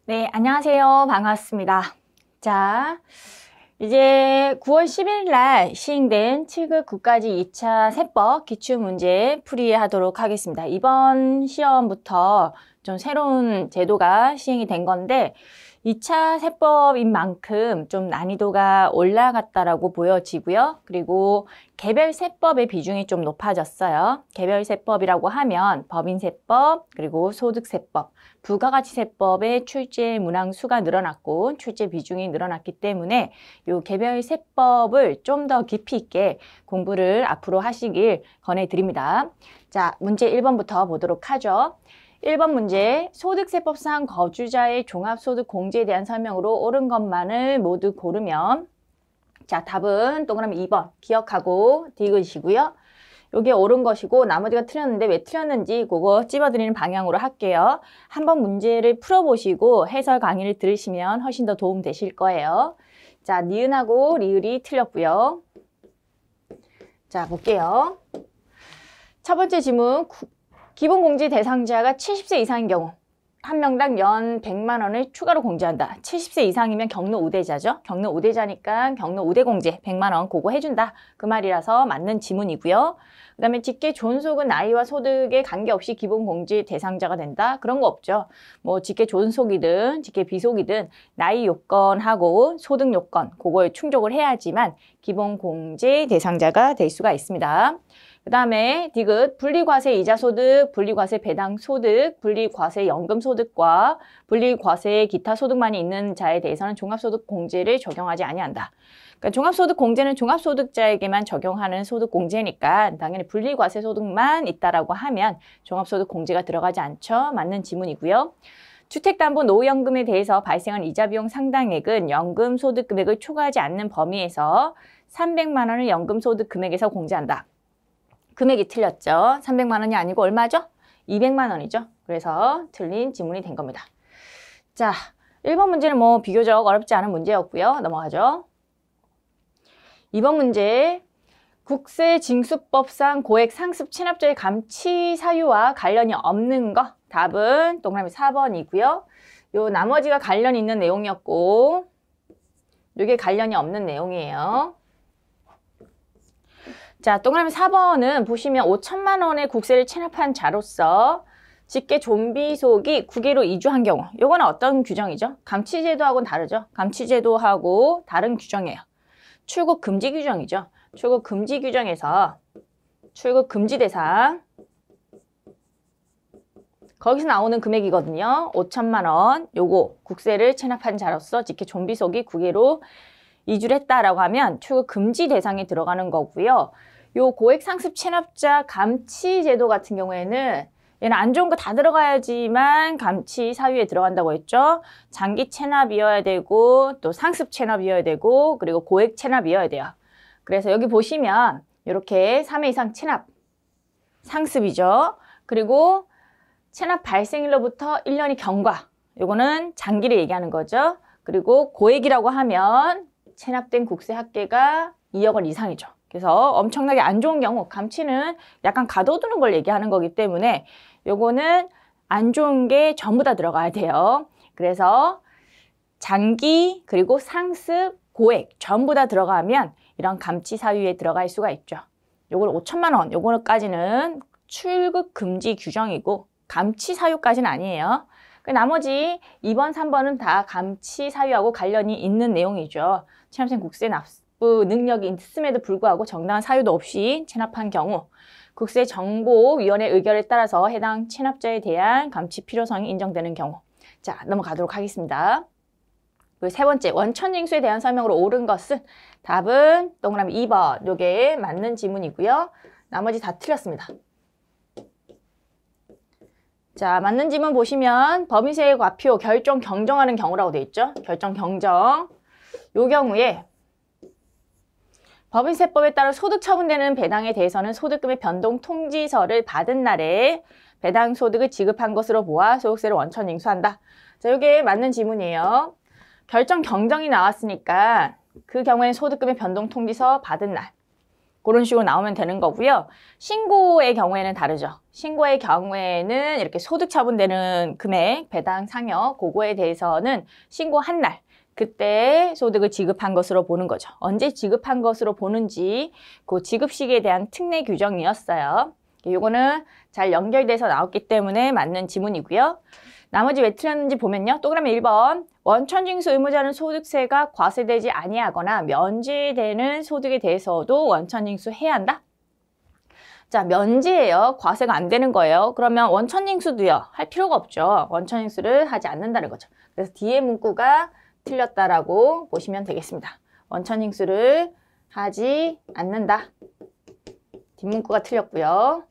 네, 안녕하세요. 반갑습니다. 자, 이제 9월 10일 날 시행된 7급 국가직 2차 세법 기출문제 풀이하도록 하겠습니다. 이번 시험부터 좀 새로운 제도가 시행이 된 건데 2차 세법인 만큼 좀 난이도가 올라갔다라고 보여지고요. 그리고 개별 세법의 비중이 좀 높아졌어요. 개별 세법이라고 하면 법인세법, 그리고 소득세법, 부가가치세법의 출제 문항수가 늘어났고 출제 비중이 늘어났기 때문에 이 개별 세법을 좀 더 깊이 있게 공부를 앞으로 하시길 권해드립니다. 자, 문제 1번부터 보도록 하죠. 1번 문제, 소득세법상 거주자의 종합소득 공제에 대한 설명으로 옳은 것만을 모두 고르면, 자, 답은 동그라미 2번 기억하고 디귿이고요. 이게 옳은 것이고 나머지가 틀렸는데 왜 틀렸는지 그거 찝어드리는 방향으로 할게요. 한번 문제를 풀어보시고 해설 강의를 들으시면 훨씬 더 도움 되실 거예요. 자, 니은하고 리을이 틀렸고요. 자, 볼게요. 첫 번째 질문. 기본공제 대상자가 70세 이상인 경우 한 명당 연 100만 원을 추가로 공제한다. 70세 이상이면 경로 우대자죠. 경로 우대자니까 경로 우대 공제 100만 원 그거 해준다. 그 말이라서 맞는 지문이고요. 그 다음에 직계 존속은 나이와 소득에 관계없이 기본공제 대상자가 된다. 그런 거 없죠. 뭐 직계 존속이든 직계 비속이든 나이 요건하고 소득 요건 그거에 충족을 해야지만 기본공제 대상자가 될 수가 있습니다. 그 다음에 디귿, 분리과세 이자소득, 분리과세 배당소득, 분리과세 연금소득과 분리과세 기타 소득만이 있는 자에 대해서는 종합소득공제를 적용하지 아니한다. 그러니까 종합소득공제는 종합소득자에게만 적용하는 소득공제니까 당연히 분리과세 소득만 있다라고 하면 종합소득공제가 들어가지 않죠. 맞는 지문이고요. 주택담보 노후연금에 대해서 발생한 이자 비용 상당액은 연금소득 금액을 초과하지 않는 범위에서 300만 원을 연금소득 금액에서 공제한다. 금액이 틀렸죠. 300만 원이 아니고 얼마죠? 200만 원이죠. 그래서 틀린 지문이 된 겁니다. 자, 1번 문제는 뭐 비교적 어렵지 않은 문제였고요. 넘어가죠. 2번 문제. 국세징수법상 고액 상습 체납자의 감치 사유와 관련이 없는 거. 답은 동그라미 4번이고요. 요 나머지가 관련 있는 내용이었고 이게 관련이 없는 내용이에요. 자, 동그라미 4번은 보시면 5천만 원의 국세를 체납한 자로서 직계 존비속이 국외로 이주한 경우 요거는 어떤 규정이죠? 감치제도하고는 다르죠? 감치제도하고 다른 규정이에요. 출국 금지 규정이죠. 출국 금지 규정에서 출국 금지 대상 거기서 나오는 금액이거든요. 5천만 원 요거 국세를 체납한 자로서 직계 존비속이 국외로 이주를 했다라고 하면 출국 금지 대상에 들어가는 거고요. 요 고액 상습 체납자 감치 제도 같은 경우에는 얘는 안 좋은 거 다 들어가야지만 감치 사유에 들어간다고 했죠. 장기 체납이어야 되고 또 상습 체납이어야 되고 그리고 고액 체납이어야 돼요. 그래서 여기 보시면 이렇게 3회 이상 체납 상습이죠. 그리고 체납 발생일로부터 1년이 경과 요거는 장기를 얘기하는 거죠. 그리고 고액이라고 하면 체납된 국세 합계가 2억 원 이상이죠. 그래서 엄청나게 안 좋은 경우 감치는 약간 가둬두는 걸 얘기하는 거기 때문에 요거는 안 좋은 게 전부 다 들어가야 돼요. 그래서 장기 그리고 상습 고액 전부 다 들어가면 이런 감치 사유에 들어갈 수가 있죠. 요걸 5천만 원 요거까지는 출국 금지 규정이고 감치 사유까지는 아니에요. 나머지 2번, 3번은 다 감치 사유하고 관련이 있는 내용이죠. 체납된 국세 납부 능력이 있음에도 불구하고 정당한 사유도 없이 체납한 경우 국세정보위원회 의결에 따라서 해당 체납자에 대한 감치 필요성이 인정되는 경우. 자, 넘어가도록 하겠습니다. 그리고 세 번째, 원천징수에 대한 설명으로 옳은 것은 답은 동그라미 2번. 요게 맞는 지문이고요. 나머지 다 틀렸습니다. 자, 맞는 지문 보시면 법인세 과표 결정 경정하는 경우라고 되어 있죠. 결정 경정. 요 경우에 법인세법에 따라 소득 처분되는 배당에 대해서는 소득금의 변동 통지서를 받은 날에 배당 소득을 지급한 것으로 보아 소득세를 원천 징수한다. 자, 요게 맞는 지문이에요. 결정 경정이 나왔으니까 그 경우에는 소득금의 변동 통지서 받은 날. 그런 식으로 나오면 되는 거고요. 신고의 경우에는 다르죠. 신고의 경우에는 이렇게 소득 처분되는 금액, 배당 상여, 그거에 대해서는 신고한 날, 그때 소득을 지급한 것으로 보는 거죠. 언제 지급한 것으로 보는지 그 지급시기에 대한 특례 규정이었어요. 이거는 잘 연결돼서 나왔기 때문에 맞는 지문이고요. 나머지 왜 틀렸는지 보면요. 또 그러면 1번 원천징수 의무자는 소득세가 과세되지 아니하거나 면제되는 소득에 대해서도 원천징수해야 한다. 자, 면제예요. 과세가 안 되는 거예요. 그러면 원천징수도요. 할 필요가 없죠. 원천징수를 하지 않는다는 거죠. 그래서 뒤에 문구가 틀렸다라고 보시면 되겠습니다. 원천징수를 하지 않는다. 뒷문구가 틀렸고요.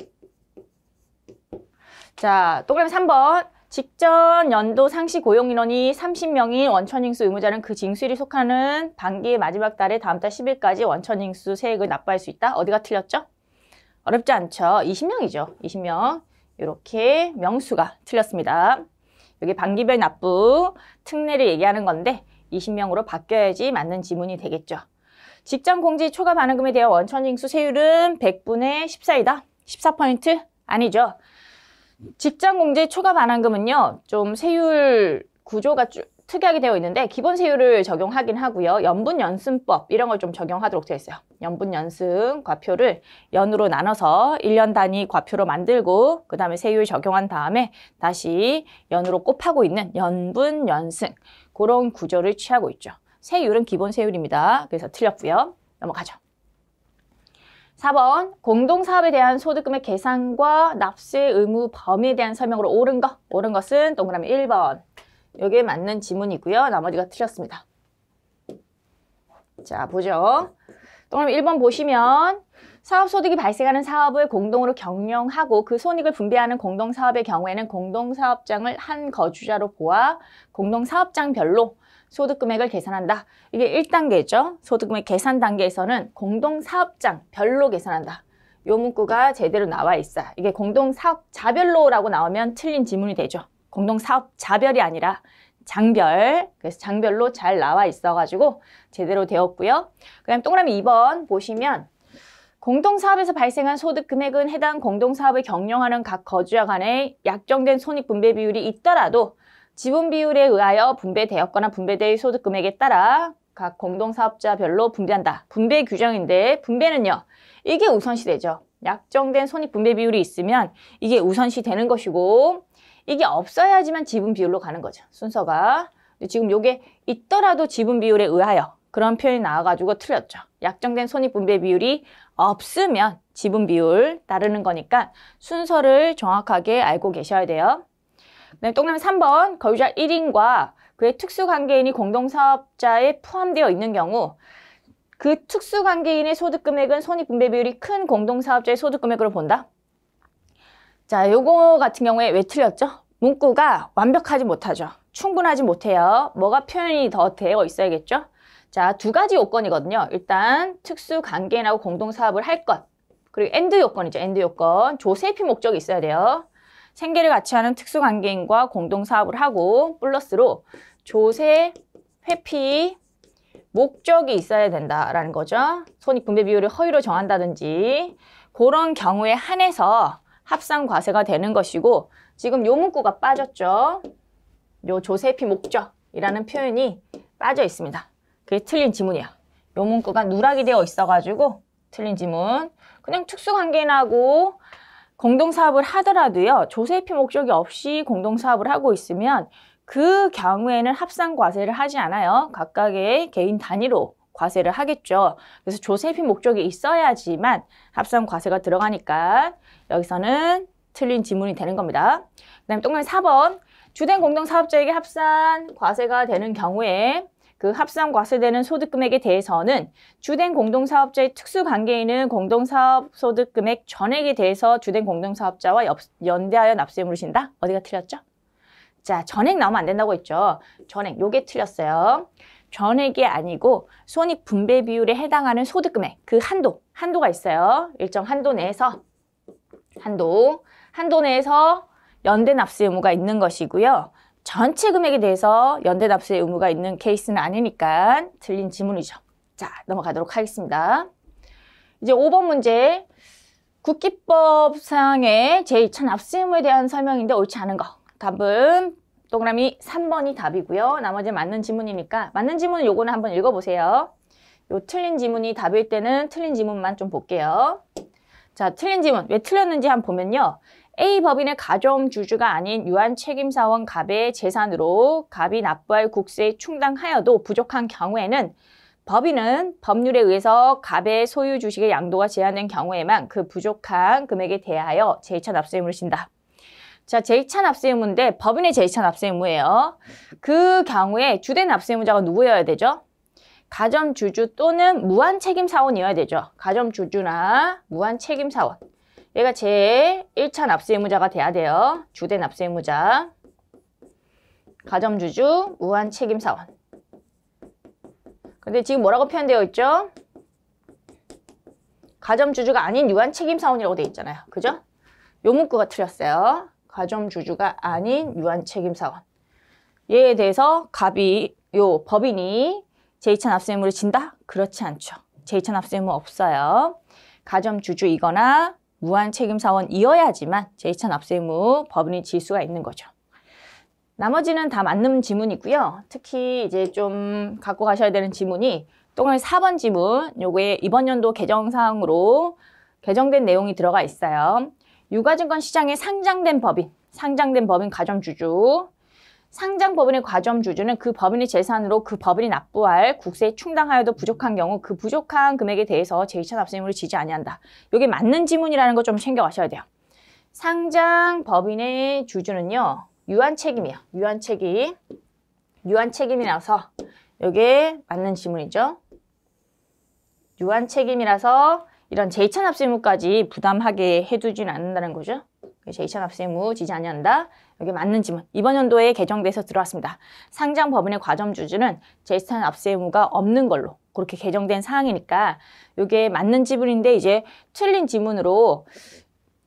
자, 또 그러면 3번. 직전 연도 상시 고용인원이 30명인 원천징수 의무자는 그 징수일이 속하는 반기의 마지막 달에 다음 달 10일까지 원천징수 세액을 납부할 수 있다. 어디가 틀렸죠? 어렵지 않죠? 20명이죠. 20명. 이렇게 명수가 틀렸습니다. 여기 반기별 납부 특례를 얘기하는 건데 20명으로 바뀌어야지 맞는 지문이 되겠죠. 직장 공지 초과 반환금에 대한 원천징수 세율은 100분의 14이다. 14%? 아니죠. 직장 공제 초과 반환금은요, 좀 세율 구조가 특이하게 되어 있는데 기본 세율을 적용하긴 하고요. 연분연승법 이런 걸 좀 적용하도록 되어 있어요. 연분연승 과표를 연으로 나눠서 1년 단위 과표로 만들고 그 다음에 세율 적용한 다음에 다시 연으로 곱하고 있는 연분연승 그런 구조를 취하고 있죠. 세율은 기본 세율입니다. 그래서 틀렸고요. 넘어가죠. 4번 공동사업에 대한 소득금의 계산과 납세 의무 범위에 대한 설명으로 옳은 것은 동그라미 1번. 여기에 맞는 지문이고요. 나머지가 틀렸습니다. 자, 보죠. 동그라미 1번 보시면 사업소득이 발생하는 사업을 공동으로 경영하고 그 손익을 분배하는 공동사업의 경우에는 공동사업장을 한 거주자로 보아 공동사업장별로 소득금액을 계산한다. 이게 1단계죠. 소득금액 계산 단계에서는 공동사업장 별로 계산한다. 요 문구가 제대로 나와 있어요. 이게 공동사업자별로라고 나오면 틀린 지문이 되죠. 공동사업자별이 아니라 장별. 그래서 장별로 잘 나와 있어가지고 제대로 되었고요. 그 다음 동그라미 2번 보시면 공동사업에서 발생한 소득금액은 해당 공동사업을 경영하는 각 거주자 간의 약정된 손익분배 비율이 있더라도 지분 비율에 의하여 분배되었거나 분배될 소득금액에 따라 각 공동사업자별로 분배한다. 분배 규정인데 분배는요. 이게 우선시 되죠. 약정된 손익분배 비율이 있으면 이게 우선시 되는 것이고 이게 없어야지만 지분 비율로 가는 거죠. 순서가. 지금 이게 있더라도 지분 비율에 의하여 그런 표현이 나와가지고 틀렸죠. 약정된 손익분배 비율이 없으면 지분 비율 따르는 거니까 순서를 정확하게 알고 계셔야 돼요. 네, 동그라미 3번 거주자 1인과 그의 특수관계인이 공동사업자에 포함되어 있는 경우 그 특수관계인의 소득금액은 손익분배 비율이 큰 공동사업자의 소득금액으로 본다. 자, 요거 같은 경우에 왜 틀렸죠? 문구가 완벽하지 못하죠. 충분하지 못해요. 뭐가 표현이 더 되어 있어야겠죠? 자, 두 가지 요건이거든요. 일단 특수관계인하고 공동사업을 할 것. 그리고 엔드 요건이죠. 엔드 요건. 조세피 목적이 있어야 돼요. 생계를 같이 하는 특수관계인과 공동사업을 하고 플러스로 조세, 회피, 목적이 있어야 된다라는 거죠. 손익분배 비율을 허위로 정한다든지 그런 경우에 한해서 합산과세가 되는 것이고 지금 요 문구가 빠졌죠. 요 조세피 목적이라는 표현이 빠져 있습니다. 그게 틀린 지문이에요. 요 문구가 누락이 되어 있어가지고 틀린 지문. 그냥 특수관계인하고 공동사업을 하더라도요. 조세피 목적이 없이 공동사업을 하고 있으면 그 경우에는 합산과세를 하지 않아요. 각각의 개인 단위로 과세를 하겠죠. 그래서 조세피 목적이 있어야지만 합산과세가 들어가니까 여기서는 틀린 지문이 되는 겁니다. 그 다음에 동그라미 4번 주된 공동사업자에게 합산과세가 되는 경우에 그 합산과세되는 소득금액에 대해서는 주된 공동사업자의 특수관계인은 공동사업 소득금액 전액에 대해서 주된 공동사업자와 연대하여 납세에 물으신다? 어디가 틀렸죠? 자, 전액 나오면 안 된다고 했죠. 전액, 요게 틀렸어요. 전액이 아니고 손익분배 비율에 해당하는 소득금액, 그 한도가 있어요. 일정 한도 내에서 한도 내에서 연대 납세 의무가 있는 것이고요. 전체 금액에 대해서 연대 납세 의무가 있는 케이스는 아니니까 틀린 지문이죠. 자, 넘어가도록 하겠습니다. 이제 5번 문제. 국기법상의 제2차 납세 의무에 대한 설명인데 옳지 않은 거. 답은 동그라미 3번이 답이고요. 나머지는 맞는 지문이니까 맞는 지문은 요거는 한번 읽어보세요. 요 틀린 지문이 답일 때는 틀린 지문만 좀 볼게요. 자, 틀린 지문. 왜 틀렸는지 한번 보면요. A 법인의 가점 주주가 아닌 유한 책임사원 갑의 재산으로 갑이 납부할 국세에 충당하여도 부족한 경우에는 법인은 법률에 의해서 갑의 소유 주식의 양도가 제한된 경우에만 그 부족한 금액에 대하여 제2차 납세 의무를 진다. 자, 제2차 납세 의무인데 법인의 제2차 납세 의무예요. 그 경우에 주된 납세 의무자가 누구여야 되죠? 가점 주주 또는 무한 책임 사원이어야 되죠. 가점 주주나 무한 책임 사원. 얘가 제1차 납세 의무자가 돼야 돼요. 주된 납세 의무자. 가점 주주, 무한 책임 사원. 근데 지금 뭐라고 표현되어 있죠? 가점 주주가 아닌 유한 책임 사원이라고 되어 있잖아요. 그죠? 요 문구가 틀렸어요. 가점 주주가 아닌 유한 책임 사원. 얘에 대해서 법인이 제2차 납세 의무를 진다? 그렇지 않죠. 제2차 납세 의무 없어요. 가점 주주이거나 무한 책임 사원이어야지만 제2차 납세 의무 법인이 질 수가 있는 거죠. 나머지는 다 맞는 지문이고요. 특히 이제 좀 갖고 가셔야 되는 지문이 동그라미 4번 지문, 요거에 이번 연도 개정사항으로 개정된 내용이 들어가 있어요. 유가증권 시장에 상장된 법인 가점주주. 상장법인의 가점주주는 그 법인의 재산으로 그 법인이 납부할 국세에 충당하여도 부족한 경우 그 부족한 금액에 대해서 제2차 납세 의무를 지지 아니한다. 이게 맞는 지문이라는 거 좀 챙겨가셔야 돼요. 상장법인의 주주는요. 유한 책임이에요. 유한 책임이라서 이게 맞는 지문이죠. 유한 책임이라서 이런 제2차 납세 의무까지 부담하게 해두지는 않는다는 거죠. 제2차 납세 의무 지지 아니한다. 여기 맞는 지문. 이번 연도에 개정돼서 들어왔습니다. 상장법인의 가점주주는 제2차 납세 의무가 없는 걸로 그렇게 개정된 사항이니까 이게 맞는 지문인데 이제 틀린 지문으로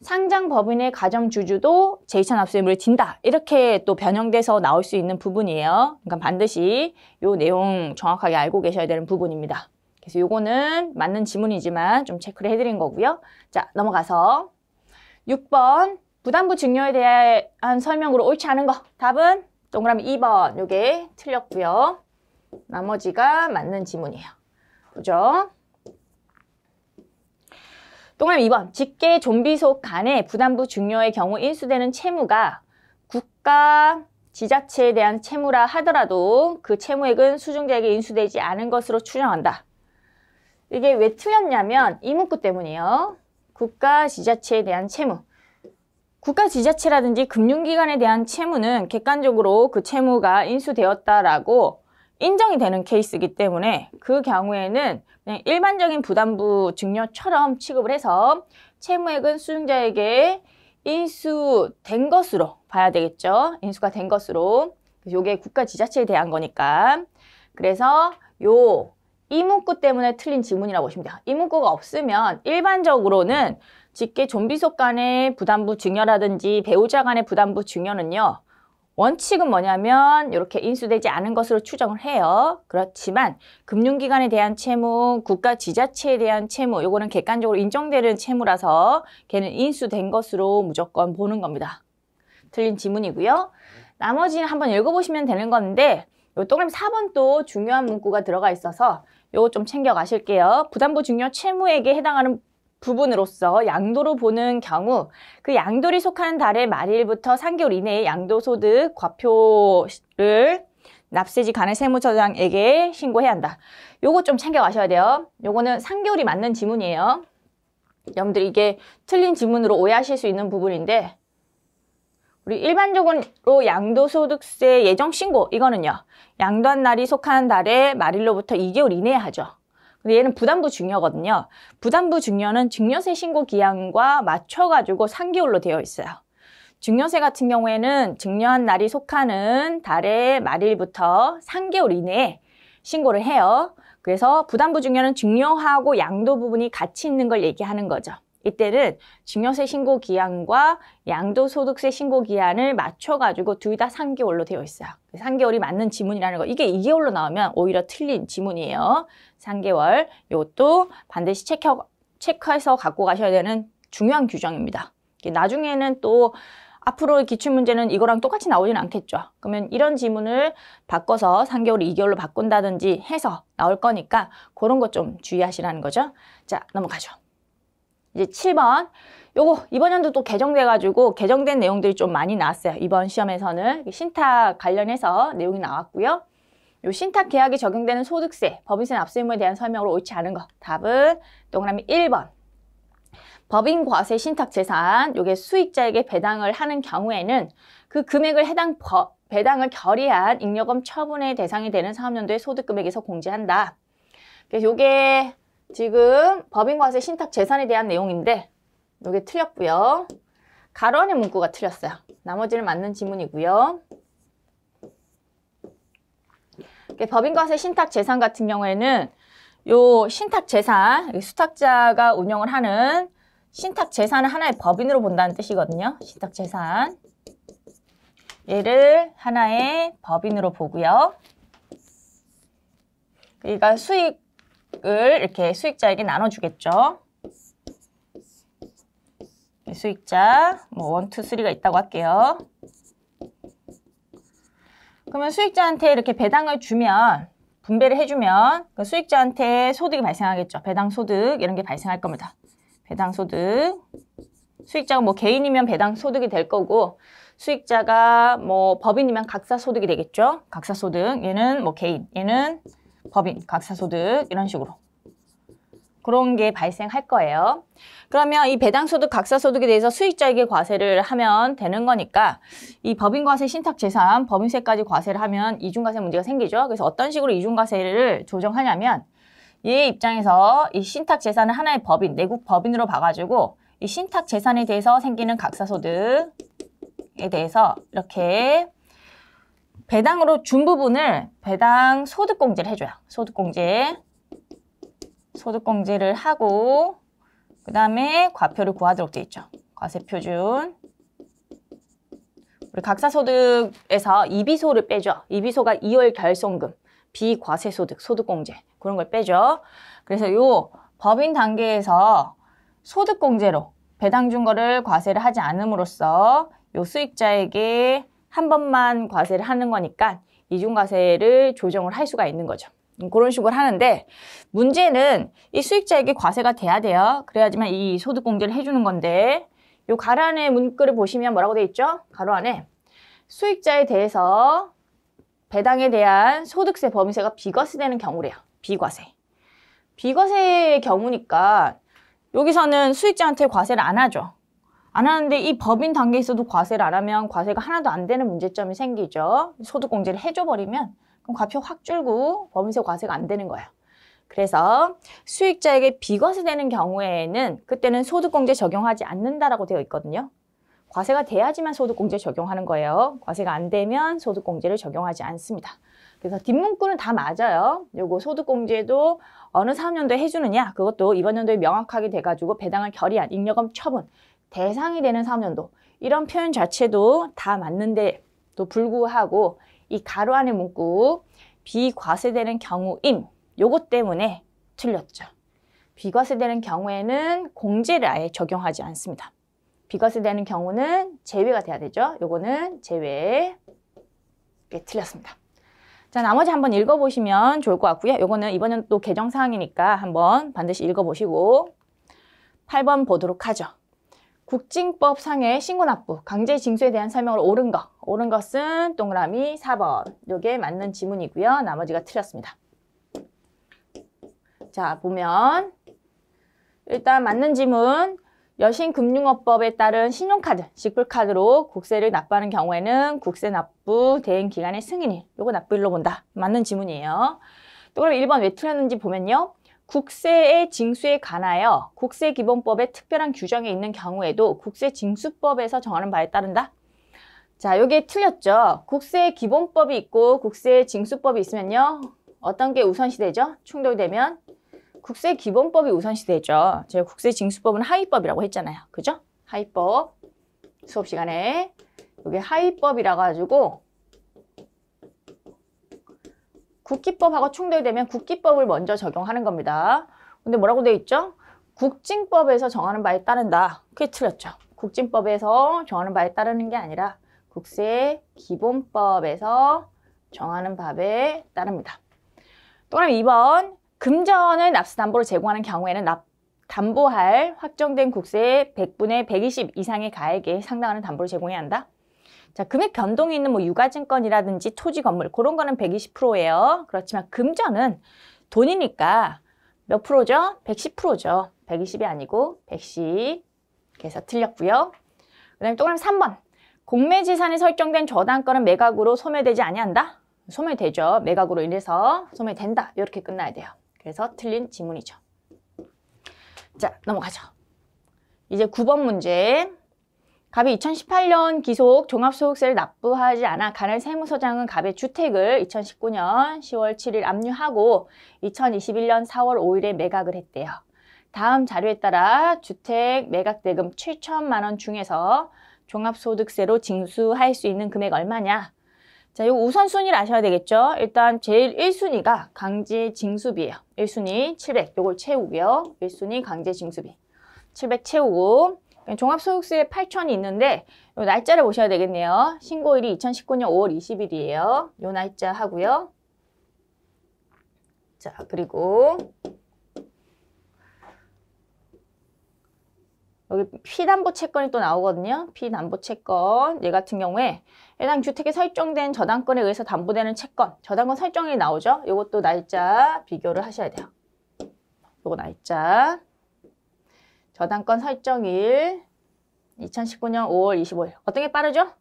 상장법인의 가점주주도 제2차 납세 의무를 진다. 이렇게 또 변형돼서 나올 수 있는 부분이에요. 그러니까 반드시 이 내용 정확하게 알고 계셔야 되는 부분입니다. 그래서 요거는 맞는 지문이지만 좀 체크를 해드린 거고요. 자, 넘어가서 6번 부담부 증여에 대한 설명으로 옳지 않은 거. 답은 동그라미 2번. 요게 틀렸고요. 나머지가 맞는 지문이에요. 그죠? 동그라미 2번. 직계 좀비속 간의 부담부 증여의 경우 인수되는 채무가 국가 지자체에 대한 채무라 하더라도 그 채무액은 수증자에게 인수되지 않은 것으로 추정한다. 이게 왜 틀렸냐면 이 문구 때문이에요. 국가 지자체에 대한 채무. 국가 지자체라든지 금융기관에 대한 채무는 객관적으로 그 채무가 인수되었다라고 인정이 되는 케이스이기 때문에 그 경우에는 그냥 일반적인 부담부 증여처럼 취급을 해서 채무액은 수증자에게 인수된 것으로 봐야 되겠죠. 인수가 된 것으로. 이게 국가 지자체에 대한 거니까. 그래서 이 문구 때문에 틀린 지문이라고 보시면 돼요. 이 문구가 없으면 일반적으로는 직계 좀비속 간의 부담부 증여라든지 배우자 간의 부담부 증여는요. 원칙은 뭐냐면 이렇게 인수되지 않은 것으로 추정을 해요. 그렇지만 금융기관에 대한 채무, 국가 지자체에 대한 채무 요거는 객관적으로 인정되는 채무라서 걔는 인수된 것으로 무조건 보는 겁니다. 틀린 지문이고요. 나머지는 한번 읽어보시면 되는 건데 요 동그라미 4번도 중요한 문구가 들어가 있어서 요거 좀 챙겨 가실게요. 부담부 증여 채무액에 해당하는 부분으로서 양도로 보는 경우 그 양도리 속하는 달의 말일부터 3개월 이내에 양도소득 과표를 납세지 간의 세무서장에게 신고해야 한다. 요거 좀 챙겨 가셔야 돼요. 요거는 3개월이 맞는 지문이에요. 여러분들 이게 틀린 지문으로 오해하실 수 있는 부분인데 우리 일반적으로 양도소득세 예정신고 이거는요. 양도한 날이 속하는 달의 말일로부터 2개월 이내에 하죠. 근데 얘는 부담부 증여거든요. 부담부 증여는 증여세 신고 기한과 맞춰가지고 3개월로 되어 있어요. 증여세 같은 경우에는 증여한 날이 속하는 달의 말일부터 3개월 이내에 신고를 해요. 그래서 부담부 증여는 증여하고 양도 부분이 같이 있는 걸 얘기하는 거죠. 이때는 증여세 신고 기한과 양도소득세 신고 기한을 맞춰가지고 둘 다 3개월로 되어 있어요. 3개월이 맞는 지문이라는 거. 이게 2개월로 나오면 오히려 틀린 지문이에요. 3개월. 이것도 반드시 체크하고 체크해서 갖고 가셔야 되는 중요한 규정입니다. 나중에는 또 앞으로 기출문제는 이거랑 똑같이 나오진 않겠죠. 그러면 이런 지문을 바꿔서 3개월, 2개월로 바꾼다든지 해서 나올 거니까 그런 것 좀 주의하시라는 거죠. 자, 넘어가죠. 이제 7번. 요거 이번 연도 또 개정돼가지고 개정된 내용들이 좀 많이 나왔어요. 이번 시험에서는 신탁 관련해서 내용이 나왔고요. 요 신탁 계약이 적용되는 소득세, 법인세 납세 의무에 대한 설명으로 옳지 않은 거. 답은 동그라미 1번. 법인 과세 신탁 재산, 요게 수익자에게 배당을 하는 경우에는 그 금액을 배당을 결의한 잉여금 처분의 대상이 되는 사업연도의 소득금액에서 공제한다. 그래서 요게 지금 법인 과세 신탁 재산에 대한 내용인데 요게 틀렸고요. 가로 안의 문구가 틀렸어요. 나머지는 맞는 지문이고요. 법인 과세 신탁 재산 같은 경우에는 요 신탁 재산, 수탁자가 운영을 하는 신탁 재산을 하나의 법인으로 본다는 뜻이거든요. 신탁 재산. 얘를 하나의 법인으로 보고요. 그러니까 수익을 이렇게 수익자에게 나눠주겠죠. 수익자, 뭐 1, 2, 3가 있다고 할게요. 그러면 수익자한테 이렇게 배당을 주면, 분배를 해주면 그 수익자한테 소득이 발생하겠죠. 배당소득 이런 게 발생할 겁니다. 배당소득. 수익자가 뭐 개인이면 배당소득이 될 거고 수익자가 뭐 법인이면 각사소득이 되겠죠. 각사소득. 얘는 뭐 개인, 얘는 법인, 각사소득 이런 식으로. 그런 게 발생할 거예요. 그러면 이 배당소득, 각사소득에 대해서 수익자에게 과세를 하면 되는 거니까 이 법인과세 신탁재산, 법인세까지 과세를 하면 이중과세 문제가 생기죠. 그래서 어떤 식으로 이중과세를 조정하냐면 얘 입장에서 이 신탁재산을 하나의 법인, 내국 법인으로 봐가지고 이 신탁재산에 대해서 생기는 각사소득에 대해서 이렇게 배당으로 준 부분을 배당 소득공제를 해줘요. 소득공제를 하고 그 다음에 과표를 구하도록 돼 있죠. 과세표준. 우리 각사소득에서 이비소를 빼죠. 이비소가 2월 결손금, 비과세소득, 소득공제 그런 걸 빼죠. 그래서 요 법인 단계에서 소득공제로 배당 준 거를 과세를 하지 않음으로써 요 수익자에게 한 번만 과세를 하는 거니까 이중과세를 조정을 할 수가 있는 거죠. 그런 식으로 하는데 문제는 이 수익자에게 과세가 돼야 돼요. 그래야지만 이 소득공제를 해주는 건데 요 가로 안에 문구를 보시면 뭐라고 돼 있죠? 가로 안에 수익자에 대해서 배당에 대한 소득세, 법인세가 비과세되는 경우래요. 비과세의 경우니까 여기서는 수익자한테 과세를 안 하죠. 안 하는데 이 법인 단계에서도 과세를 안 하면 과세가 하나도 안 되는 문제점이 생기죠. 소득공제를 해줘버리면 그럼 과표 확 줄고 법인세 과세가 안 되는 거예요. 그래서 수익자에게 비과세되는 경우에는 그때는 소득공제 적용하지 않는다라고 되어 있거든요. 과세가 돼야지만 소득공제 적용하는 거예요. 과세가 안 되면 소득공제를 적용하지 않습니다. 그래서 뒷문구는 다 맞아요. 요거 소득공제도 어느 사업연도에 해주느냐 그것도 이번 연도에 명확하게 돼가지고 배당을 결의한 잉여금 처분 대상이 되는 사업연도 이런 표현 자체도 다 맞는데도 불구하고 이 가로 안의 문구 비과세되는 경우임 요것 때문에 틀렸죠. 비과세되는 경우에는 공제를 아예 적용하지 않습니다. 비과세되는 경우는 제외가 돼야 되죠. 요거는 제외. 틀렸습니다. 자, 나머지 한번 읽어보시면 좋을 것 같고요. 요거는 이번 연도 개정 사항이니까 한번 반드시 읽어보시고 8번 보도록 하죠. 국징법 상의 신고납부, 강제징수에 대한 설명을 옳은 것은 동그라미 4번. 요게 맞는 지문이고요. 나머지가 틀렸습니다. 자, 보면 일단 맞는 지문 여신금융업법에 따른 신용카드, 직불카드로 국세를 납부하는 경우에는 국세 납부 대행 기간의 승인일, 요거 납부일로 본다. 맞는 지문이에요. 또 그럼 1번 왜 틀렸는지 보면요. 국세의 징수에 관하여 국세기본법의 특별한 규정이 있는 경우에도 국세징수법에서 정하는 바에 따른다. 자, 요게 틀렸죠. 국세기본법이 있고 국세징수법이 있으면요. 어떤 게 우선시되죠? 충돌되면 국세기본법이 우선시되죠. 제가 국세징수법은 하위법이라고 했잖아요. 그죠? 하위법. 수업 시간에 이게 하위법이라 가지고 국기법하고 충돌되면 국기법을 먼저 적용하는 겁니다. 근데 뭐라고 되어 있죠? 국징법에서 정하는 바에 따른다. 그게 틀렸죠. 국징법에서 정하는 바에 따르는 게 아니라 국세기본법에서 정하는 바에 따릅니다. 또 그럼 2번 금전을 납세담보로 제공하는 경우에는 담보할 확정된 국세의 100분의 120 이상의 가액에 상당하는 담보를 제공해야 한다. 자, 금액 변동이 있는 뭐 유가증권이라든지 토지 건물 그런 거는 120%예요. 그렇지만 금전은 돈이니까 몇 프로죠? 110%죠. 120이 아니고 110. 그래서 틀렸고요. 그다음에 또 그럼 3번. 공매지산이 설정된 저당권은 매각으로 소멸되지 아니한다? 소멸되죠. 매각으로 인해서 소멸된다. 이렇게 끝나야 돼요. 그래서 틀린 지문이죠. 자, 넘어가죠. 이제 9번 문제. 갑이 2018년 기속 종합소득세를 납부하지 않아 간을 세무서장은 갑의 주택을 2019년 10월 7일 압류하고 2021년 4월 5일에 매각을 했대요. 다음 자료에 따라 주택 매각대금 7천만 원 중에서 종합소득세로 징수할 수 있는 금액 얼마냐? 자, 이거 우선순위를 아셔야 되겠죠? 일단 제일 1순위가 강제징수비예요. 1순위 700, 요걸 채우고요. 1순위 강제징수비. 700 채우고 종합소득세 8천이 있는데 요 날짜를 보셔야 되겠네요. 신고일이 2019년 5월 20일이에요. 요 날짜 하고요. 자, 그리고 여기 피담보채권이 또 나오거든요. 피담보채권. 얘 같은 경우에 해당 주택에 설정된 저당권에 의해서 담보되는 채권. 저당권 설정이 나오죠. 요것도 날짜 비교를 하셔야 돼요. 요거 날짜. 저당권 설정일 2019년 5월 25일. 어떤 게 빠르죠?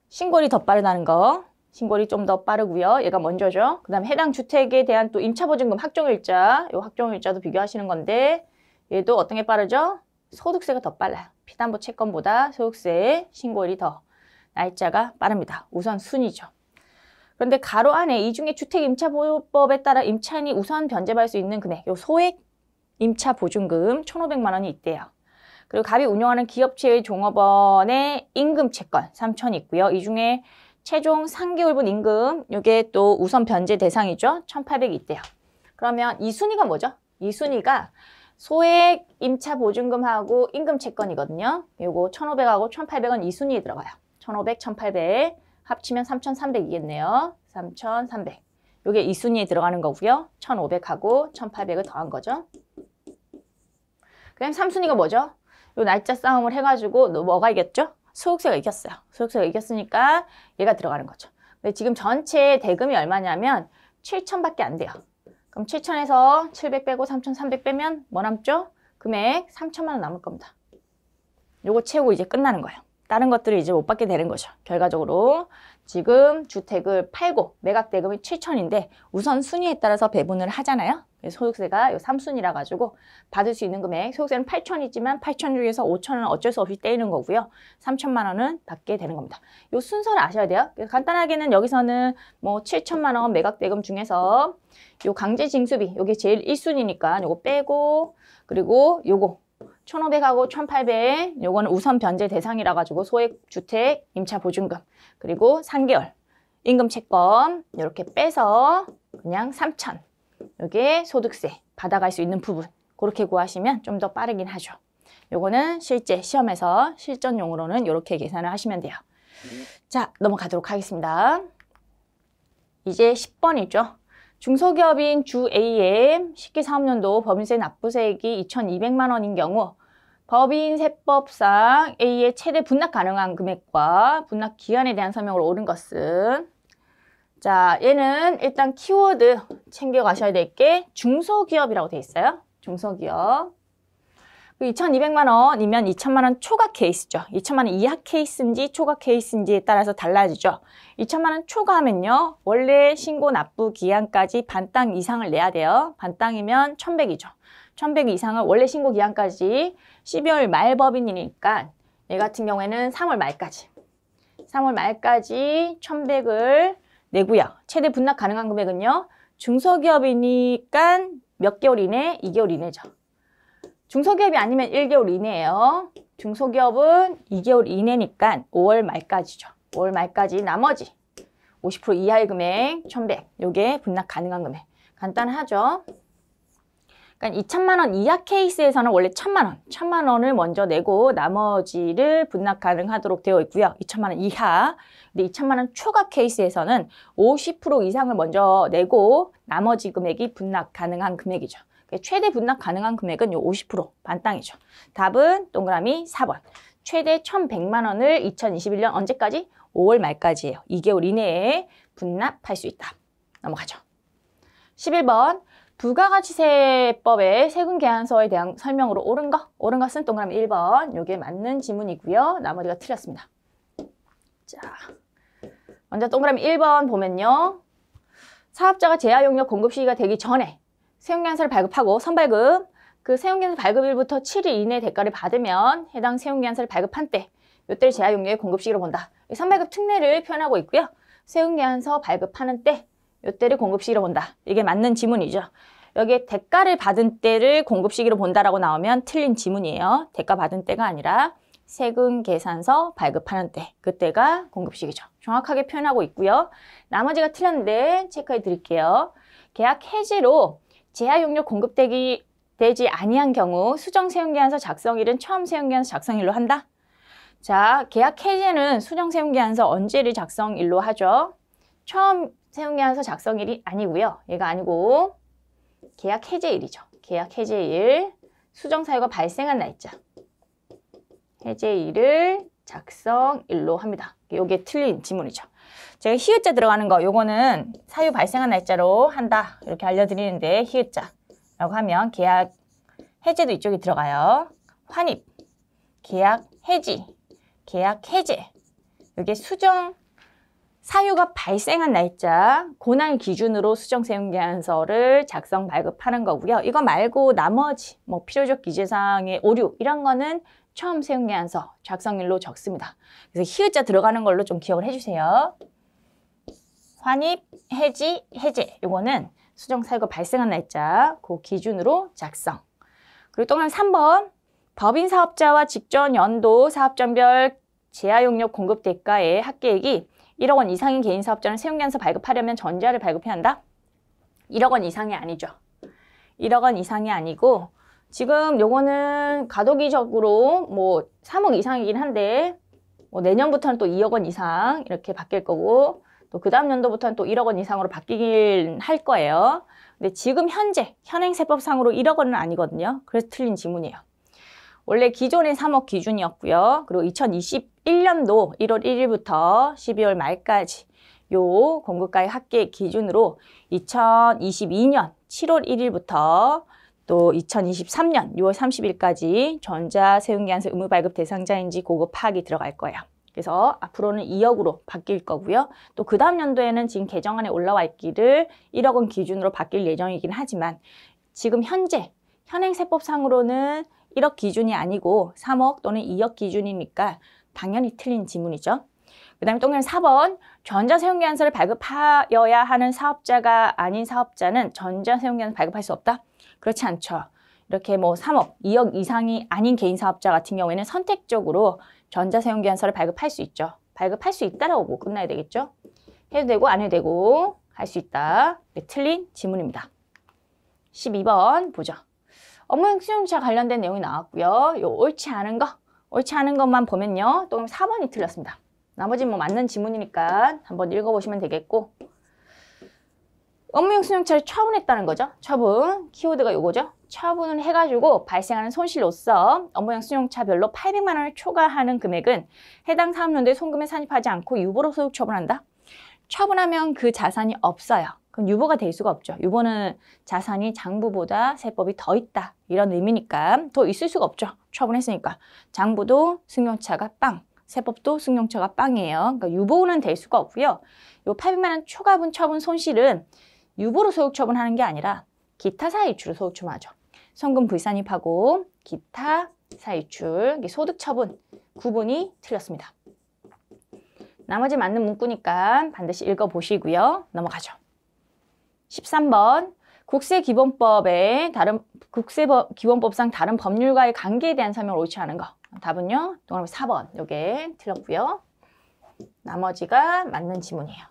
신고일이 더 빠르다는 거. 신고일이 좀 더 빠르고요. 얘가 먼저죠. 그 다음에 해당 주택에 대한 또 임차보증금 확정일자. 요 확정일자도 비교하시는 건데 얘도 어떤 게 빠르죠? 소득세가 더 빨라요. 피담보 채권보다 소득세 신고일이 더 날짜가 빠릅니다. 우선 순위죠. 그런데 가로 안에 이 중에 주택임차보호법에 따라 임차인이 우선 변제받을 수 있는 금액, 요 소액 임차보증금 1,500만 원이 있대요. 그리고 갑이 운영하는 기업체의 종업원의 임금 채권 3,000 있고요. 이 중에 최종 3개월분 임금, 이게 또 우선 변제 대상이죠. 1,800이 있대요. 그러면 이 순위가 뭐죠? 이 순위가 소액 임차 보증금하고 임금 채권이거든요. 요거 1,500하고 1,800은 이 순위에 들어가요. 1,500, 1,800 합치면 3,300이겠네요. 3,300. 요게 이 순위에 들어가는 거고요. 1,500하고 1,800을 더한 거죠. 그다음 3순위가 뭐죠? 요 날짜 싸움을 해가지고 뭐가 이겼죠? 소득세가 이겼어요. 소득세가 이겼으니까 얘가 들어가는 거죠. 근데 지금 전체 대금이 얼마냐면 7,000밖에 안 돼요. 그럼 7,000에서 700 빼고 3,300 빼면 뭐 남죠? 금액 3,000만 원 남을 겁니다. 요거 채우고 이제 끝나는 거예요. 다른 것들을 이제 못 받게 되는 거죠. 결과적으로 지금 주택을 팔고 매각 대금이 7,000인데 우선 순위에 따라서 배분을 하잖아요. 그래서 소득세가 요 3순위라 가지고 받을 수 있는 금액, 소득세는 8,000이지만 8,000 중에서 5,000은 어쩔 수 없이 떼이는 거고요. 3,000만 원은 받게 되는 겁니다. 요 순서를 아셔야 돼요. 그래서 간단하게는 여기서는 뭐 7,000만 원 매각 대금 중에서 요 강제징수비, 요게 제일 1순위니까 요거 빼고, 그리고 요거 1,500하고 1,800, 요거는 우선 변제 대상이라 가지고 소액 주택 임차 보증금, 그리고 3개월 임금 채권 이렇게 빼서 그냥 3,000. 요게 소득세 받아갈 수 있는 부분. 그렇게 구하시면 좀 더 빠르긴 하죠. 요거는 실제 시험에서 실전용으로는 이렇게 계산을 하시면 돼요. 자, 넘어가도록 하겠습니다. 이제 10번이죠. 중소기업인 주 A의 10기 사업년도 법인세 납부세액이 2,200만 원인 경우 법인세법상 A의 최대 분납 가능한 금액과 분납 기한에 대한 설명으로 옳은 것은, 자, 얘는 일단 키워드 챙겨가셔야 될 게 중소기업이라고 돼 있어요. 중소기업. 2,200만 원이면 2,000만 원 초과 케이스죠. 2,000만 원 이하 케이스인지 초과 케이스인지에 따라서 달라지죠. 2,000만 원 초과하면요. 원래 신고 납부 기한까지 반땅 이상을 내야 돼요. 반땅이면 1,100이죠. 1,100 이상을 원래 신고 기한까지 12월 말 법인이니까 얘 같은 경우에는 3월 말까지. 3월 말까지 1,100을 내고요. 최대 분납 가능한 금액은요. 중소기업이니까 몇 개월 이내? 2개월 이내죠. 중소기업이 아니면 1개월 이내예요. 중소기업은 2개월 이내니까 5월 말까지죠. 5월 말까지 나머지 50% 이하의 금액 1,100. 요게 분납 가능한 금액. 간단하죠. 그러니까 2천만 원 이하 케이스에서는 원래 1,000만 원을 먼저 내고 나머지를 분납 가능하도록 되어 있고요. 2천만 원 이하. 근데 2천만 원 초과 케이스에서는 50% 이상을 먼저 내고 나머지 금액이 분납 가능한 금액이죠. 최대 분납 가능한 금액은 요 50% 반땅이죠. 답은 동그라미 4번. 최대 1,100만 원을 2021년 언제까지? 5월 말까지예요. 2개월 이내에 분납할 수 있다. 넘어가죠. 11번. 부가가치세법의 세금 계산서에 대한 설명으로 옳은 것은 동그라미 1번. 이게 맞는 지문이고요. 나머지가 틀렸습니다. 자, 먼저 동그라미 1번 보면요. 사업자가 재화용역 공급 시기가 되기 전에 세용계산서를 발급하고 선발급, 그 세용계산서 발급일부터 7일 이내 대가를 받으면 해당 세용계산서를 발급한 때 이때를 재화용역의 공급 시기로 본다. 선발급 특례를 표현하고 있고요. 세용계산서 발급하는 때 이때를 공급 시기로 본다. 이게 맞는 지문이죠. 여기에 대가를 받은 때를 공급 시기로 본다라고 나오면 틀린 지문이에요. 대가 받은 때가 아니라 세금 계산서 발급하는 때, 그때가 공급 시기죠. 정확하게 표현하고 있고요. 나머지가 틀렸는데 체크해 드릴게요. 계약 해지로 재화용역 공급되지 아니한 경우 수정 세용계산서 작성일은 처음 세용계산서 작성일로 한다. 자, 계약 해지는 수정 세용계산서 언제를 작성일로 하죠? 처음 세용계산서 작성일이 아니고요. 얘가 아니고 계약 해제일이죠. 계약 해제일, 수정 사유가 발생한 날짜. 해제일을 작성일로 합니다. 이게 틀린 지문이죠. 제가 히읗자 들어가는 거, 요거는 사유 발생한 날짜로 한다. 이렇게 알려드리는데 히읗자라고 하면 계약 해제도 이쪽에 들어가요. 환입, 계약 해지, 계약 해제. 이게 수정 사유가 발생한 날짜, 그날 기준으로 수정 세용계산서를 작성 발급하는 거고요. 이거 말고 나머지 뭐 필요적 기재사항의 오류 이런 거는 처음 세용계산서 작성일로 적습니다. 그래서 히읗자 들어가는 걸로 좀 기억을 해주세요. 환입, 해지, 해제. 요거는 수정 사유가 발생한 날짜, 그 기준으로 작성. 그리고 또 3번. 법인 사업자와 직전 연도 사업장별 재화용역 공급 대가의 합계액이 1억 원 이상인 개인 사업자는 세용계산서 발급하려면 전자를 발급해야 한다? 1억 원 이상이 아니죠. 1억 원 이상이 아니고 지금 요거는 가도기적으로 뭐 3억 이상이긴 한데 뭐 내년부터는 또 2억 원 이상 이렇게 바뀔 거고 또 그 다음 연도부터는 또 1억 원 이상으로 바뀌긴 할 거예요. 근데 지금 현재 현행세법상으로 1억 원은 아니거든요. 그래서 틀린 지문이에요. 원래 기존의 3억 기준이었고요. 그리고 2021년도 1월 1일부터 12월 말까지 요 공급가액 합계액 기준으로 2022년 7월 1일부터 또 2023년 6월 30일까지 전자세용계산서 의무발급 대상자인지 그거 파악이 들어갈 거예요. 그래서 앞으로는 2억으로 바뀔 거고요. 또 그 다음 연도에는 지금 개정안에 올라와 있기를 1억 원 기준으로 바뀔 예정이긴 하지만 지금 현재 현행세법상으로는 1억 기준이 아니고 3억 또는 2억 기준이니까 당연히 틀린 지문이죠. 그 다음에 동그라미 4번. 전자세용계산서를 발급하여야 하는 사업자가 아닌 사업자는 전자세용계산서 발급할 수 없다? 그렇지 않죠. 이렇게 뭐 3억, 2억 이상이 아닌 개인 사업자 같은 경우에는 선택적으로 전자세용계산서를 발급할 수 있죠. 발급할 수 있다라고 끝나야 되겠죠. 해도 되고 안 해도 되고 할 수 있다. 네, 틀린 지문입니다. 12번 보죠. 업무용 수용자 관련된 내용이 나왔고요. 요 옳지 않은 것만 보면요. 또 4번이 틀렸습니다. 나머지는 뭐 맞는 지문이니까 한번 읽어보시면 되겠고 업무용 수용차를 처분했다는 거죠. 처분, 키워드가 요거죠. 처분을 해가지고 발생하는 손실로서 업무용 수용차별로 800만 원을 초과하는 금액은 해당 사업연도에 송금에 산입하지 않고 유보로 소득 처분한다. 처분하면 그 자산이 없어요. 그럼 유보가 될 수가 없죠. 유보는 자산이 장부보다 세법이 더 있다. 이런 의미니까 더 있을 수가 없죠. 처분했으니까. 장부도 승용차가 빵, 세법도 승용차가 빵이에요. 그러니까 유보는 될 수가 없고요. 요 800만 원 초과분 처분 손실은 유보로 소득 처분하는 게 아니라 기타 사이출로 소득 처분하죠. 송금 불산입하고 기타 사이출, 소득 처분 구분이 틀렸습니다. 나머지 맞는 문구니까 반드시 읽어보시고요. 넘어가죠. 13번. 국세기본법상 다른 법률과의 관계에 대한 설명을 옳지 않은 거. 답은요. 동그라미 4번. 요게 틀렸고요. 나머지가 맞는 지문이에요.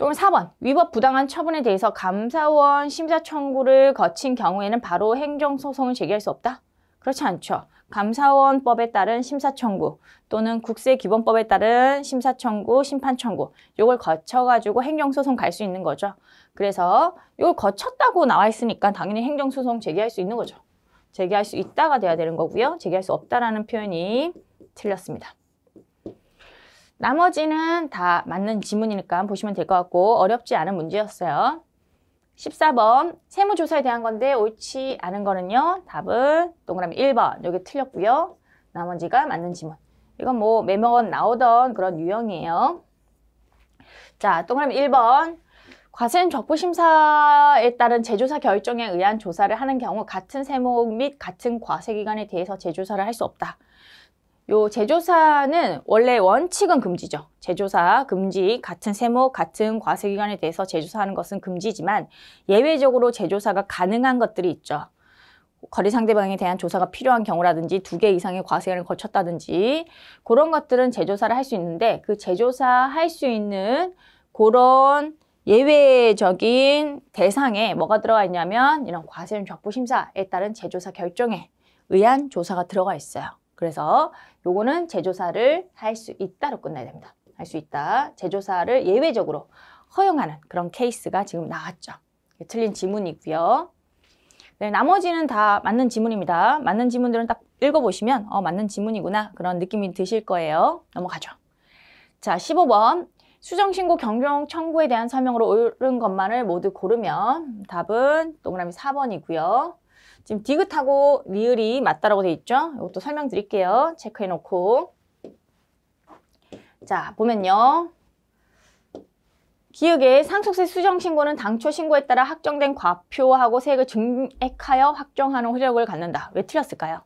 또는 4번, 위법 부당한 처분에 대해서 감사원 심사 청구를 거친 경우에는 바로 행정소송을 제기할 수 없다? 그렇지 않죠. 감사원법에 따른 심사 청구 또는 국세기본법에 따른 심사 청구, 심판 청구 요걸 거쳐가지고 행정소송 갈 수 있는 거죠. 그래서 이걸 거쳤다고 나와 있으니까 당연히 행정소송 제기할 수 있는 거죠. 제기할 수 있다가 돼야 되는 거고요. 제기할 수 없다라는 표현이 틀렸습니다. 나머지는 다 맞는 지문이니까 보시면 될 것 같고 어렵지 않은 문제였어요. 14번 세무조사에 대한 건데 옳지 않은 거는요. 답은 동그라미 1번 여기 틀렸고요. 나머지가 맞는 지문. 이건 뭐 매번 나오던 그런 유형이에요. 자, 동그라미 1번 과세는 적부심사에 따른 재조사 결정에 의한 조사를 하는 경우 같은 세목 및 같은 과세기간에 대해서 재조사를 할 수 없다. 요 재조사는 원래 원칙은 금지죠. 재조사 금지, 같은 세목, 같은 과세기간에 대해서 재조사하는 것은 금지지만 예외적으로 재조사가 가능한 것들이 있죠. 거래 상대방에 대한 조사가 필요한 경우라든지 2개 이상의 과세기간을 거쳤다든지 그런 것들은 재조사를 할 수 있는데 그 재조사 할 수 있는 그런 예외적인 대상에 뭐가 들어가 있냐면 이런 과세윤 적부심사에 따른 재조사 결정에 의한 조사가 들어가 있어요. 그래서 요거는 재조사를 할 수 있다로 끝나야 됩니다. 할 수 있다. 재조사를 예외적으로 허용하는 그런 케이스가 지금 나왔죠. 틀린 지문이고요. 네, 나머지는 다 맞는 지문입니다. 맞는 지문들은 딱 읽어보시면 맞는 지문이구나 그런 느낌이 드실 거예요. 넘어가죠. 자, 15번. 수정신고 경종 청구에 대한 설명으로 옳은 것만을 모두 고르면 답은 동그라미 4번이고요. 지금 디귿하고 리을이 맞다라고 돼 있죠? 이것도 설명드릴게요. 체크해 놓고. 자, 보면요. 기억에 상속세 수정신고는 당초 신고에 따라 확정된 과표하고 세액을 증액하여 확정하는 효력을 갖는다. 왜 틀렸을까요?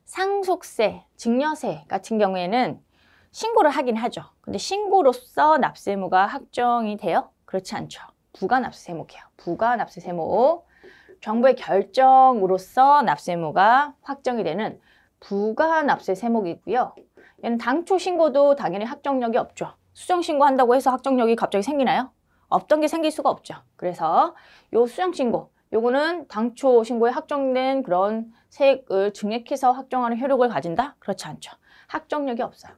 상속세, 증여세 같은 경우에는 신고를 하긴 하죠. 근데 신고로서 납세의무가 확정이 돼요? 그렇지 않죠. 부가납세세목이에요. 부가납세세목. 정부의 결정으로서 납세의무가 확정이 되는 부가납세세목이고요. 얘는 당초 신고도 당연히 확정력이 없죠. 수정신고한다고 해서 확정력이 갑자기 생기나요? 없던 게 생길 수가 없죠. 그래서 요 수정신고, 요거는 당초 신고에 확정된 그런 세액을 증액해서 확정하는 효력을 가진다? 그렇지 않죠. 확정력이 없어요.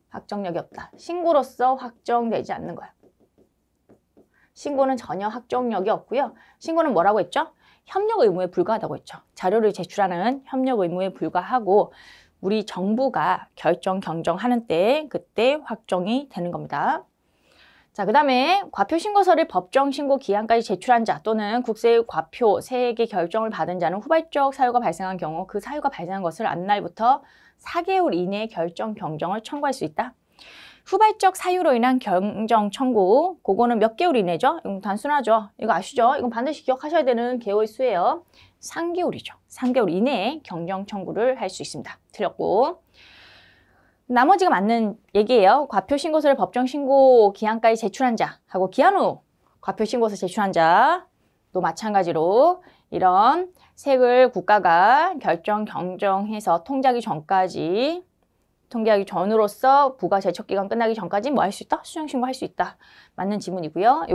확정력이 없다. 신고로서 확정되지 않는 거예요. 신고는 전혀 확정력이 없고요. 신고는 뭐라고 했죠? 협력 의무에 불과하다고 했죠. 자료를 제출하는 협력 의무에 불과하고 우리 정부가 결정, 경정하는 때 그때 확정이 되는 겁니다. 자, 그 다음에 과표신고서를 법정신고 기한까지 제출한 자 또는 국세 과표 세액의 결정을 받은 자는 후발적 사유가 발생한 경우 그 사유가 발생한 것을 앞날부터 4개월 이내에 결정, 경정을 청구할 수 있다. 후발적 사유로 인한 경정 청구, 그거는 몇 개월 이내죠? 이건 단순하죠. 이거 아시죠? 이건 반드시 기억하셔야 되는 개월 수예요. 3개월이죠. 3개월 이내에 경정 청구를 할 수 있습니다. 틀렸고. 나머지가 맞는 얘기예요. 과표신고서를 법정신고 기한까지 제출한 자하고 기한 후 과표신고서 제출한 자도 마찬가지로 이런 세액을 국가가 결정, 경정해서 통지하기 전까지 통지하기 전으로서 부가 제척기간 끝나기 전까지 뭐 할 수 있다? 수정신고 할 수 있다. 맞는 지문이고요.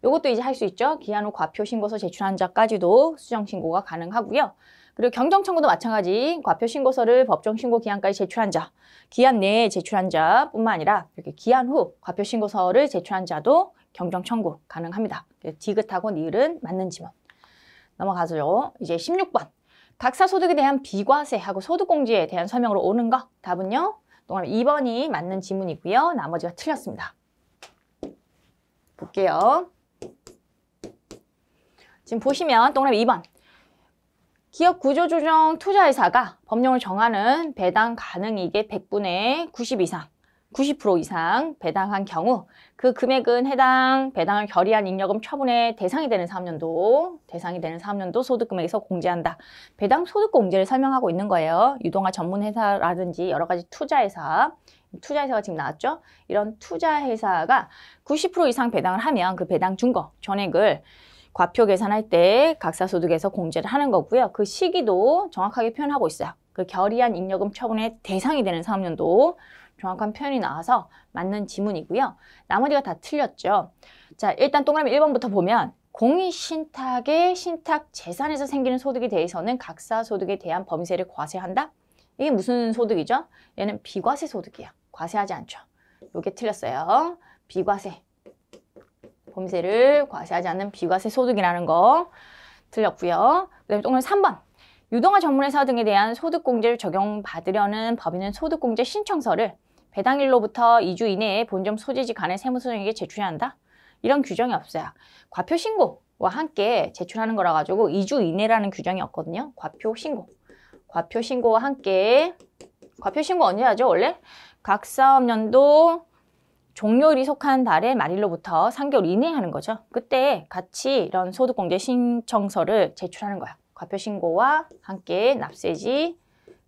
요것도 이제 할 수 있죠. 기한 후 과표신고서 제출한 자까지도 수정신고가 가능하고요. 그리고 경정청구도 마찬가지 과표신고서를 법정신고 기한까지 제출한 자, 기한 내에 제출한 자뿐만 아니라 이렇게 기한 후 과표신고서를 제출한 자도 경정청구 가능합니다. 디귿하고 니을은 맞는 지문. 넘어가죠. 이제 16번. 각사소득에 대한 비과세하고 소득공제에 대한 설명으로 오는 거 답은요. 동그라미 2번이 맞는 지문이고요. 나머지가 틀렸습니다. 볼게요. 지금 보시면 동그라미 2번. 기업 구조조정 투자회사가 법령을 정하는 배당 가능이익의 100분의 90 이상, 90% 이상 배당한 경우 그 금액은 해당 배당을 결의한 잉여금 처분의 대상이 되는 사업년도 소득금액에서 공제한다. 배당 소득공제를 설명하고 있는 거예요. 유동화 전문회사라든지 여러 가지 투자회사가 지금 나왔죠. 이런 투자회사가 90% 이상 배당을 하면 그 배당 준 거 전액을 과표 계산할 때 각사소득에서 공제를 하는 거고요. 그 시기도 정확하게 표현하고 있어요. 그 결의한 잉여금 처분의 대상이 되는 사업년도 정확한 표현이 나와서 맞는 지문이고요. 나머지가 다 틀렸죠. 자, 일단 동그라미 1번부터 보면 공익신탁의 신탁 재산에서 생기는 소득에 대해서는 각사소득에 대한 범위세를 과세한다? 이게 무슨 소득이죠? 얘는 비과세 소득이에요. 과세하지 않죠. 이게 틀렸어요. 비과세. 범위세를 과세하지 않는 비과세 소득이라는 거 틀렸고요. 그 다음에 동그라미 3번. 유동화 전문회사 등에 대한 소득공제를 적용받으려는 법인은 소득공제 신청서를 배당일로부터 2주 이내에 본점 소재지 간의 세무서장에게 제출해야 한다? 이런 규정이 없어요. 과표 신고와 함께 제출하는 거라 가지고 2주 이내라는 규정이 없거든요. 과표 신고. 과표 신고와 함께 과표 신고 언제 하죠? 원래 각 사업년도 종료일이 속한 달의 말일로부터 3개월 이내에 하는 거죠. 그때 같이 이런 소득공제 신청서를 제출하는 거야. 과표 신고와 함께 납세지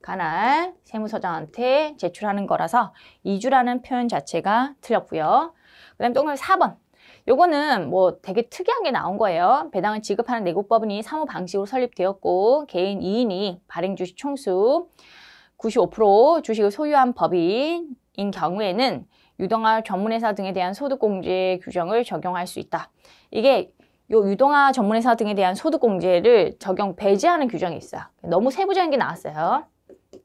관할 세무서장한테 제출하는 거라서 2주라는 표현 자체가 틀렸고요. 그 다음에 동그라미 4번. 요거는 뭐 되게 특이하게 나온 거예요. 배당을 지급하는 내국법인이 사무 방식으로 설립되었고 개인 2인이 발행 주식 총수 95% 주식을 소유한 법인인 경우에는 유동화 전문회사 등에 대한 소득공제 규정을 적용할 수 있다. 이게 요 유동화 전문회사 등에 대한 소득공제를 배제하는 규정이 있어요. 너무 세부적인 게 나왔어요.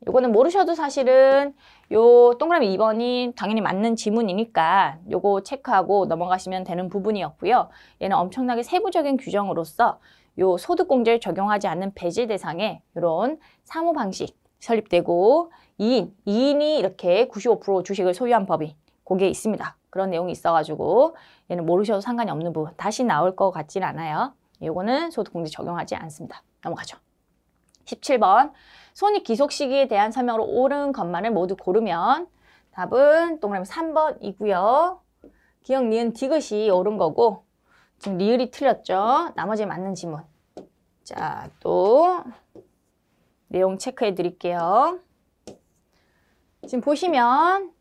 요거는 모르셔도 사실은 요 동그라미 2번이 당연히 맞는 지문이니까 요거 체크하고 넘어가시면 되는 부분이었고요. 얘는 엄청나게 세부적인 규정으로서 요 소득공제를 적용하지 않는 배제 대상에 이런 사무방식 설립되고 2인이 이렇게 95% 주식을 소유한 법인 그게 있습니다. 그런 내용이 있어가지고 얘는 모르셔도 상관이 없는 부분. 다시 나올 것 같진 않아요. 요거는 소득공제 적용하지 않습니다. 넘어가죠. 17번. 손익 기속 시기에 대한 설명으로 옳은 것만을 모두 고르면 답은 동그라미 3번이고요. 기억, 니은, 디귿이 옳은 거고 지금 리을이 틀렸죠. 나머지 맞는 지문. 자, 또 내용 체크해 드릴게요. 지금 보시면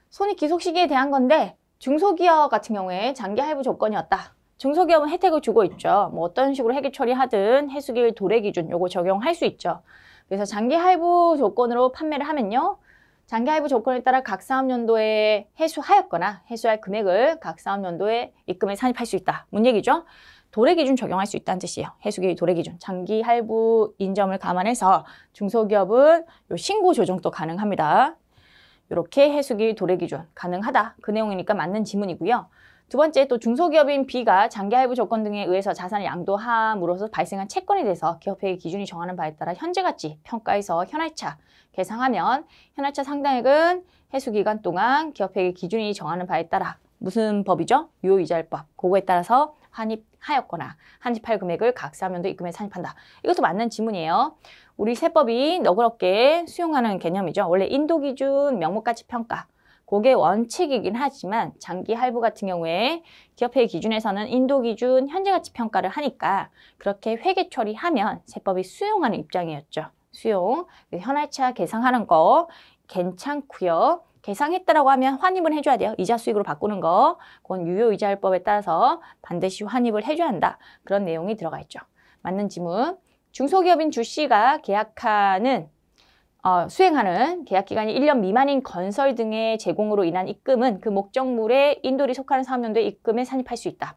손익 기속 시기에 대한 건데 중소기업 같은 경우에 장기 할부 조건이었다. 중소기업은 혜택을 주고 있죠. 뭐 어떤 식으로 회계 처리하든 해수기일 도래 기준 요거 적용할 수 있죠. 그래서 장기 할부 조건으로 판매를 하면요. 장기 할부 조건에 따라 각 사업연도에 해수하였거나 해수할 금액을 각 사업연도에 입금에 산입할 수 있다. 뭔 얘기죠? 도래 기준 적용할 수 있다는 뜻이에요. 해수기일 도래 기준. 장기 할부 인점을 감안해서 중소기업은 요 신고 조정도 가능합니다. 이렇게 해수기일 도래 기준 가능하다. 그 내용이니까 맞는 지문이고요. 두 번째, 또 중소기업인 B가 장기 할부 조건 등에 의해서 자산을 양도함으로써 발생한 채권에 대해서 기업회계 기준이 정하는 바에 따라 현재가치 평가해서 현할차 계상하면 현할차 상당액은 해수기간 동안 기업회계 기준이 정하는 바에 따라 무슨 법이죠? 유효이자율법. 그거에 따라서 환입하였거나 환입할 금액을 각 사업연도 입금에 산입한다. 이것도 맞는 지문이에요. 우리 세법이 너그럽게 수용하는 개념이죠. 원래 인도기준 명목가치평가. 그게 원칙이긴 하지만 장기 할부 같은 경우에 기업회계 기준에서는 인도기준 현재가치평가를 하니까 그렇게 회계 처리하면 세법이 수용하는 입장이었죠. 수용. 현할차 계상하는 거 괜찮고요. 계상했다라고 하면 환입은 해줘야 돼요. 이자 수익으로 바꾸는 거. 그건 유효이자율법에 따라서 반드시 환입을 해줘야 한다. 그런 내용이 들어가 있죠. 맞는 지문. 중소기업인 주 C가 수행하는 계약기간이 1년 미만인 건설 등의 제공으로 인한 입금은 그 목적물의 인도리 속하는 사업연도에 입금에 산입할 수 있다.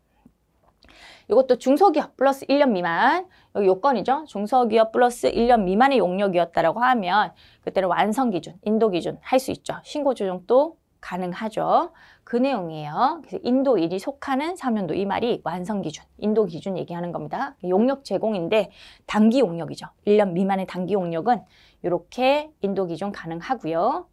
이것도 중소기업 플러스 1년 미만, 여기 요건이죠. 중소기업 플러스 1년 미만의 용역이었다라고 하면 그때는 완성기준, 인도기준 할 수 있죠. 신고조정도 가능하죠. 그 내용이에요. 그래서 인도 1이 속하는 사업연도 이 말이 완성기준, 인도기준 얘기하는 겁니다. 용역 제공인데 단기 용역이죠. 1년 미만의 단기 용역은 이렇게 인도기준 가능하고요.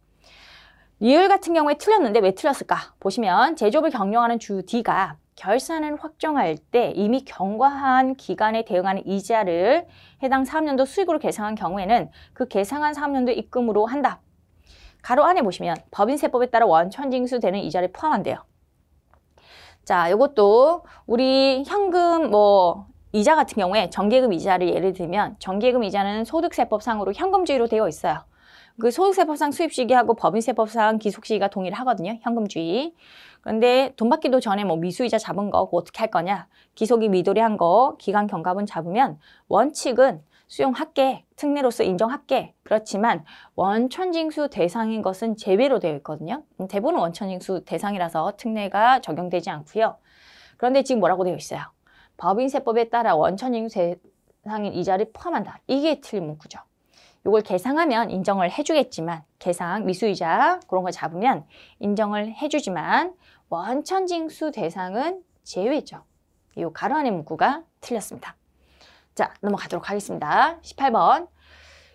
리을 같은 경우에 틀렸는데 왜 틀렸을까? 보시면 제조업을 경영하는 주 D가 결산을 확정할 때 이미 경과한 기간에 대응하는 이자를 해당 사업연도 수익으로 계상한 경우에는 그 계상한 사업연도 입금으로 한다. 가로 안에 보시면 법인세법에 따라 원천징수되는 이자를 포함한대요. 자, 이것도 우리 현금 이자 같은 경우에 정기예금 이자를 예를 들면 정기예금 이자는 소득세법상으로 현금주의로 되어 있어요. 그 소득세법상 수입시기하고 법인세법상 기속시기가 동일하거든요. 현금주의. 그런데 돈 받기도 전에 미수이자 잡은 거 어떻게 할 거냐. 기속이 미도리한 거 기간 경과분 잡으면 원칙은 수용할게, 특례로서 인정할게. 그렇지만 원천징수 대상인 것은 제외로 되어 있거든요. 대부분 원천징수 대상이라서 특례가 적용되지 않고요. 그런데 지금 뭐라고 되어 있어요? 법인세법에 따라 원천징수 대상인 이자를 포함한다. 이게 틀린 문구죠. 이걸 계상하면 인정을 해주겠지만, 계상, 미수이자 그런 거 잡으면 인정을 해주지만 원천징수 대상은 제외죠. 이 가로 안의 문구가 틀렸습니다. 자, 넘어가도록 하겠습니다. 18번.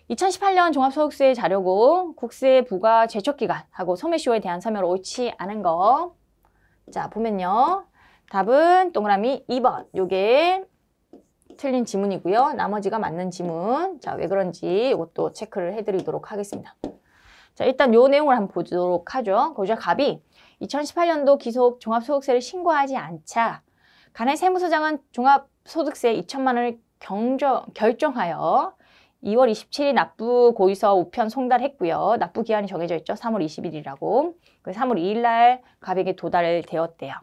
2018년 종합소득세 자료고 국세 부과 제척기간하고 소매시효에 대한 설명을 옳지 않은 거. 자, 보면요. 답은 동그라미 2번. 요게 틀린 지문이고요. 나머지가 맞는 지문. 자, 왜 그런지 이것도 체크를 해드리도록 하겠습니다. 자, 일단 요 내용을 한번 보도록 하죠. 고지자 갑이 2018년도 기속 종합소득세를 신고하지 않자 간해 세무서장은 종합소득세 2천만 원을 결정하여 2월 27일 납부 고의서 우편 송달했고요. 납부 기한이 정해져 있죠. 3월 20일이라고. 3월 2일 날 갑에게 도달되었대요.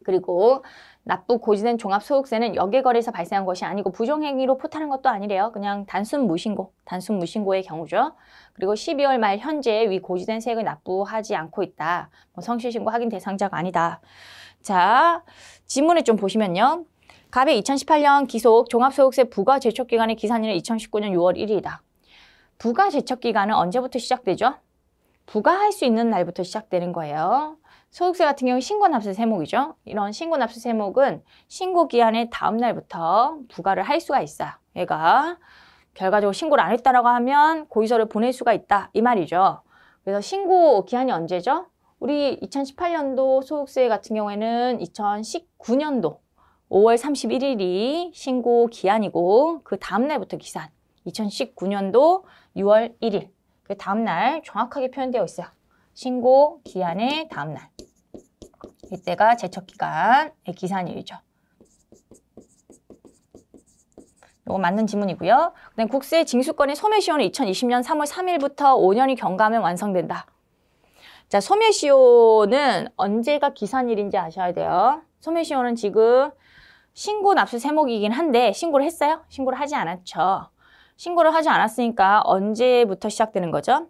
그리고 납부 고지된 종합소득세는 역외거래에서 발생한 것이 아니고 부정행위로 포탈한 것도 아니래요. 그냥 단순 무신고의 경우죠. 그리고 12월 말 현재 위 고지된 세액을 납부하지 않고 있다. 성실신고 확인 대상자가 아니다. 자, 지문을 좀 보시면요. 갑의 2018년 기속 종합소득세 부과 제척기간의 기산일은 2019년 6월 1일이다. 부과 제척기간은 언제부터 시작되죠? 부과할 수 있는 날부터 시작되는 거예요. 소득세 같은 경우 신고납세 세목이죠. 이런 신고납세 세목은 신고기한의 다음 날부터 부과를 할 수가 있어요. 얘가 결과적으로 신고를 안 했다라고 하면 고의서를 보낼 수가 있다. 이 말이죠. 그래서 신고 기한이 언제죠? 우리 2018년도 소득세 같은 경우에는 2019년도 5월 31일이 신고 기한이고 그 다음 날부터 기산 2019년도 6월 1일 그 다음 날 정확하게 표현되어 있어요. 신고 기한의 다음 날 이때가 제척기간의 기산일이죠. 이거 맞는 지문이고요. 그다음 국세 징수권의 소매시효는 2020년 3월 3일부터 5년이 경과하면 완성된다. 자, 소매시효는 언제가 기산일인지 아셔야 돼요. 소매시효는 지금 신고 납세 세목이긴 한데 신고를 했어요? 신고를 하지 않았죠. 신고를 하지 않았으니까 언제부터 시작되는 거죠?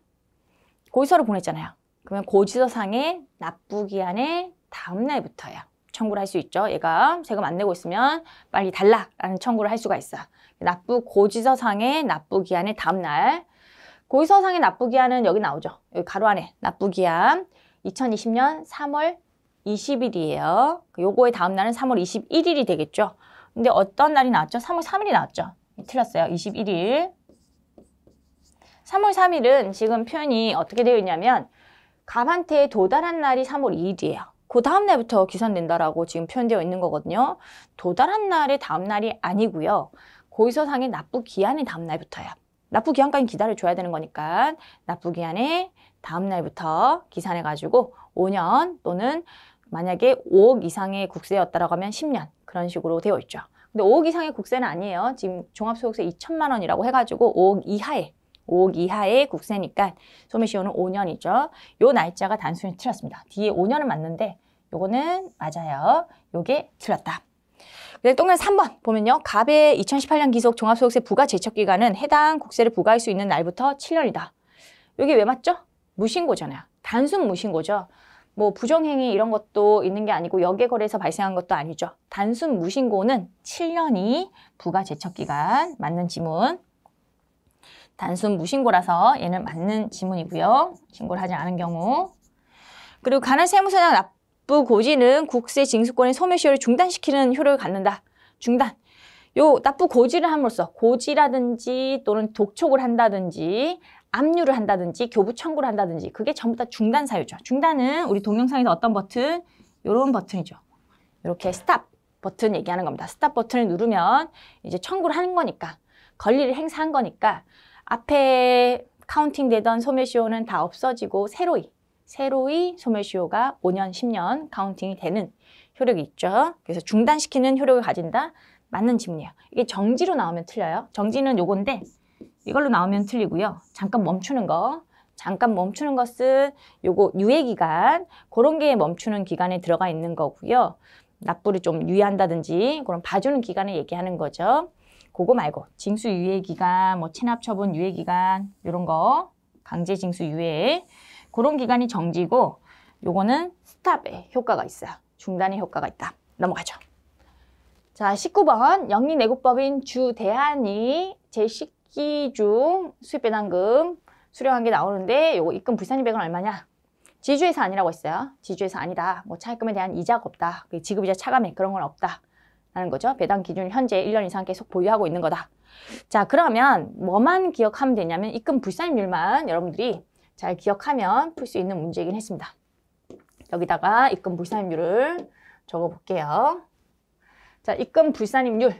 고지서를 보냈잖아요. 그러면 고지서상의 납부기한의 다음 날부터요. 청구를 할 수 있죠. 얘가 세금 안 내고 있으면 빨리 달라라는 청구를 할 수가 있어요. 고지서상의 납부기한의 다음 날. 고지서상의 납부기한은 여기 나오죠. 여기 가로 안에 납부기한 2020년 3월 20일이에요. 요거의 다음 날은 3월 21일이 되겠죠. 근데 어떤 날이 나왔죠? 3월 3일이 나왔죠. 틀렸어요. 21일. 3월 3일은 지금 표현이 어떻게 되어 있냐면 갑한테 도달한 날이 3월 2일이에요. 그 다음 날부터 기산된다라고 지금 표현되어 있는 거거든요. 도달한 날의 다음 날이 아니고요. 고의서상의 납부기한의 다음 날부터요. 납부기한까지 기다려줘야 되는 거니까 납부기한의 다음 날부터 기산해가지고 5년 또는 만약에 5억 이상의 국세였다라고 하면 10년 그런 식으로 되어 있죠. 근데 5억 이상의 국세는 아니에요. 지금 종합소득세 2천만 원이라고 해가지고 5억 이하의 국세니까 소매시효는 5년이죠. 요 날짜가 단순히 틀렸습니다. 뒤에 5년은 맞는데 요거는 맞아요. 요게 틀렸다. 그래서 동그라미 3번 보면요. 갑의 2018년 기속 종합소득세 부과 제척기간은 해당 국세를 부과할 수 있는 날부터 7년이다. 요게 왜 맞죠? 무신고잖아요. 단순 무신고죠. 뭐 부정행위 이런 것도 있는 게 아니고 역외거래에서 발생한 것도 아니죠. 단순 무신고는 7년이 부과 제척기간 맞는 지문. 단순 무신고라서 얘는 맞는 지문이고요. 신고를 하지 않은 경우. 그리고 관할 세무서장 납부 고지는 국세 징수권의 소매시효를 중단시키는 효력을 갖는다. 중단. 요 납부 고지를 함으로써 고지라든지 또는 독촉을 한다든지 압류를 한다든지 교부 청구를 한다든지 그게 전부 다 중단 사유죠. 중단은 우리 동영상에서 어떤 버튼? 요런 버튼이죠. 이렇게 스탑 버튼 얘기하는 겁니다. 스탑 버튼을 누르면 이제 청구를 하는 거니까 권리를 행사한 거니까 앞에 카운팅 되던 소매시효는 다 없어지고 새로이 소매시효가 5년, 10년 카운팅이 되는 효력이 있죠. 그래서 중단시키는 효력을 가진다. 맞는 지문이에요. 이게 정지로 나오면 틀려요. 정지는 요건데 이걸로 나오면 틀리고요. 잠깐 멈추는 것은 요거 유예기간 그런 게 멈추는 기간에 들어가 있는 거고요. 납부를 좀 유예한다든지 그런 봐주는 기간을 얘기하는 거죠. 그거 말고 징수 유예 기간, 뭐 체납 처분 유예 기간 이런 거 강제 징수 유예 그런 기간이 정지고 요거는 스탑의 효과가 있어요. 중단의 효과가 있다. 넘어가죠. 자, 19번 영리내국법인 주대한이 제10기 중 수입배당금 수령한 게 나오는데 요거 입금 불산이백은 얼마냐? 지주회사 아니라고 했어요. 지주회사 아니다. 뭐 차입금에 대한 이자가 없다. 지급이자 차감액 그런 건 없다. 라는 거죠. 배당 기준 현재 1년 이상 계속 보유하고 있는 거다. 자, 그러면 뭐만 기억하면 되냐면 입금 불산임률만 여러분들이 잘 기억하면 풀 수 있는 문제이긴 했습니다. 여기다가 입금 불산임률을 적어 볼게요. 자, 입금 불산임률.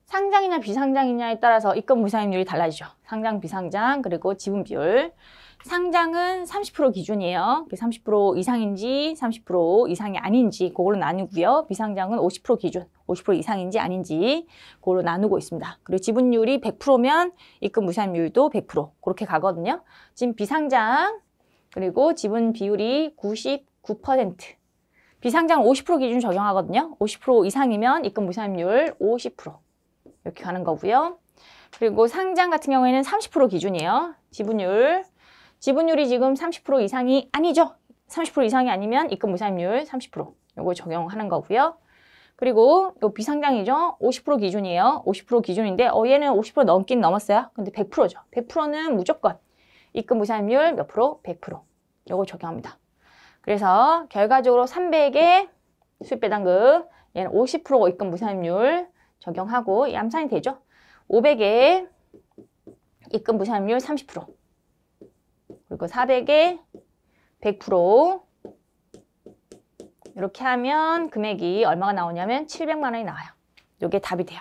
상장이냐 비상장이냐에 따라서 입금 불산임률이 달라지죠. 상장, 비상장, 그리고 지분 비율. 상장은 30% 기준이에요. 30% 이상인지 30% 이상이 아닌지 그걸로 나누고요. 비상장은 50% 기준, 50% 이상인지 아닌지 그걸로 나누고 있습니다. 그리고 지분율이 100%면 입금 불산임률도 100% 그렇게 가거든요. 지금 비상장 그리고 지분 비율이 99%. 비상장 50% 기준 적용하거든요. 50% 이상이면 입금 불산임률 50% 이렇게 가는 거고요. 그리고 상장 같은 경우에는 30% 기준이에요. 지분율이 지금 30% 이상이 아니죠. 30% 이상이 아니면 입금 불산임률 30% 요거 적용하는 거고요. 그리고 요 비상장이죠. 50% 기준이에요. 50% 기준인데 얘는 50% 넘긴 넘었어요. 근데 100%죠. 100%는 무조건 입금 불산임률 몇 프로? 100% 요거 적용합니다. 그래서 결과적으로 300의 수입배당금 얘는 50% 입금 불산임률 적용하고 얌산이 되죠. 500의 입금 불산임률 30% 그리고 400의 100% 이렇게 하면 금액이 얼마가 나오냐면 700만 원이 나와요. 이게 답이 돼요.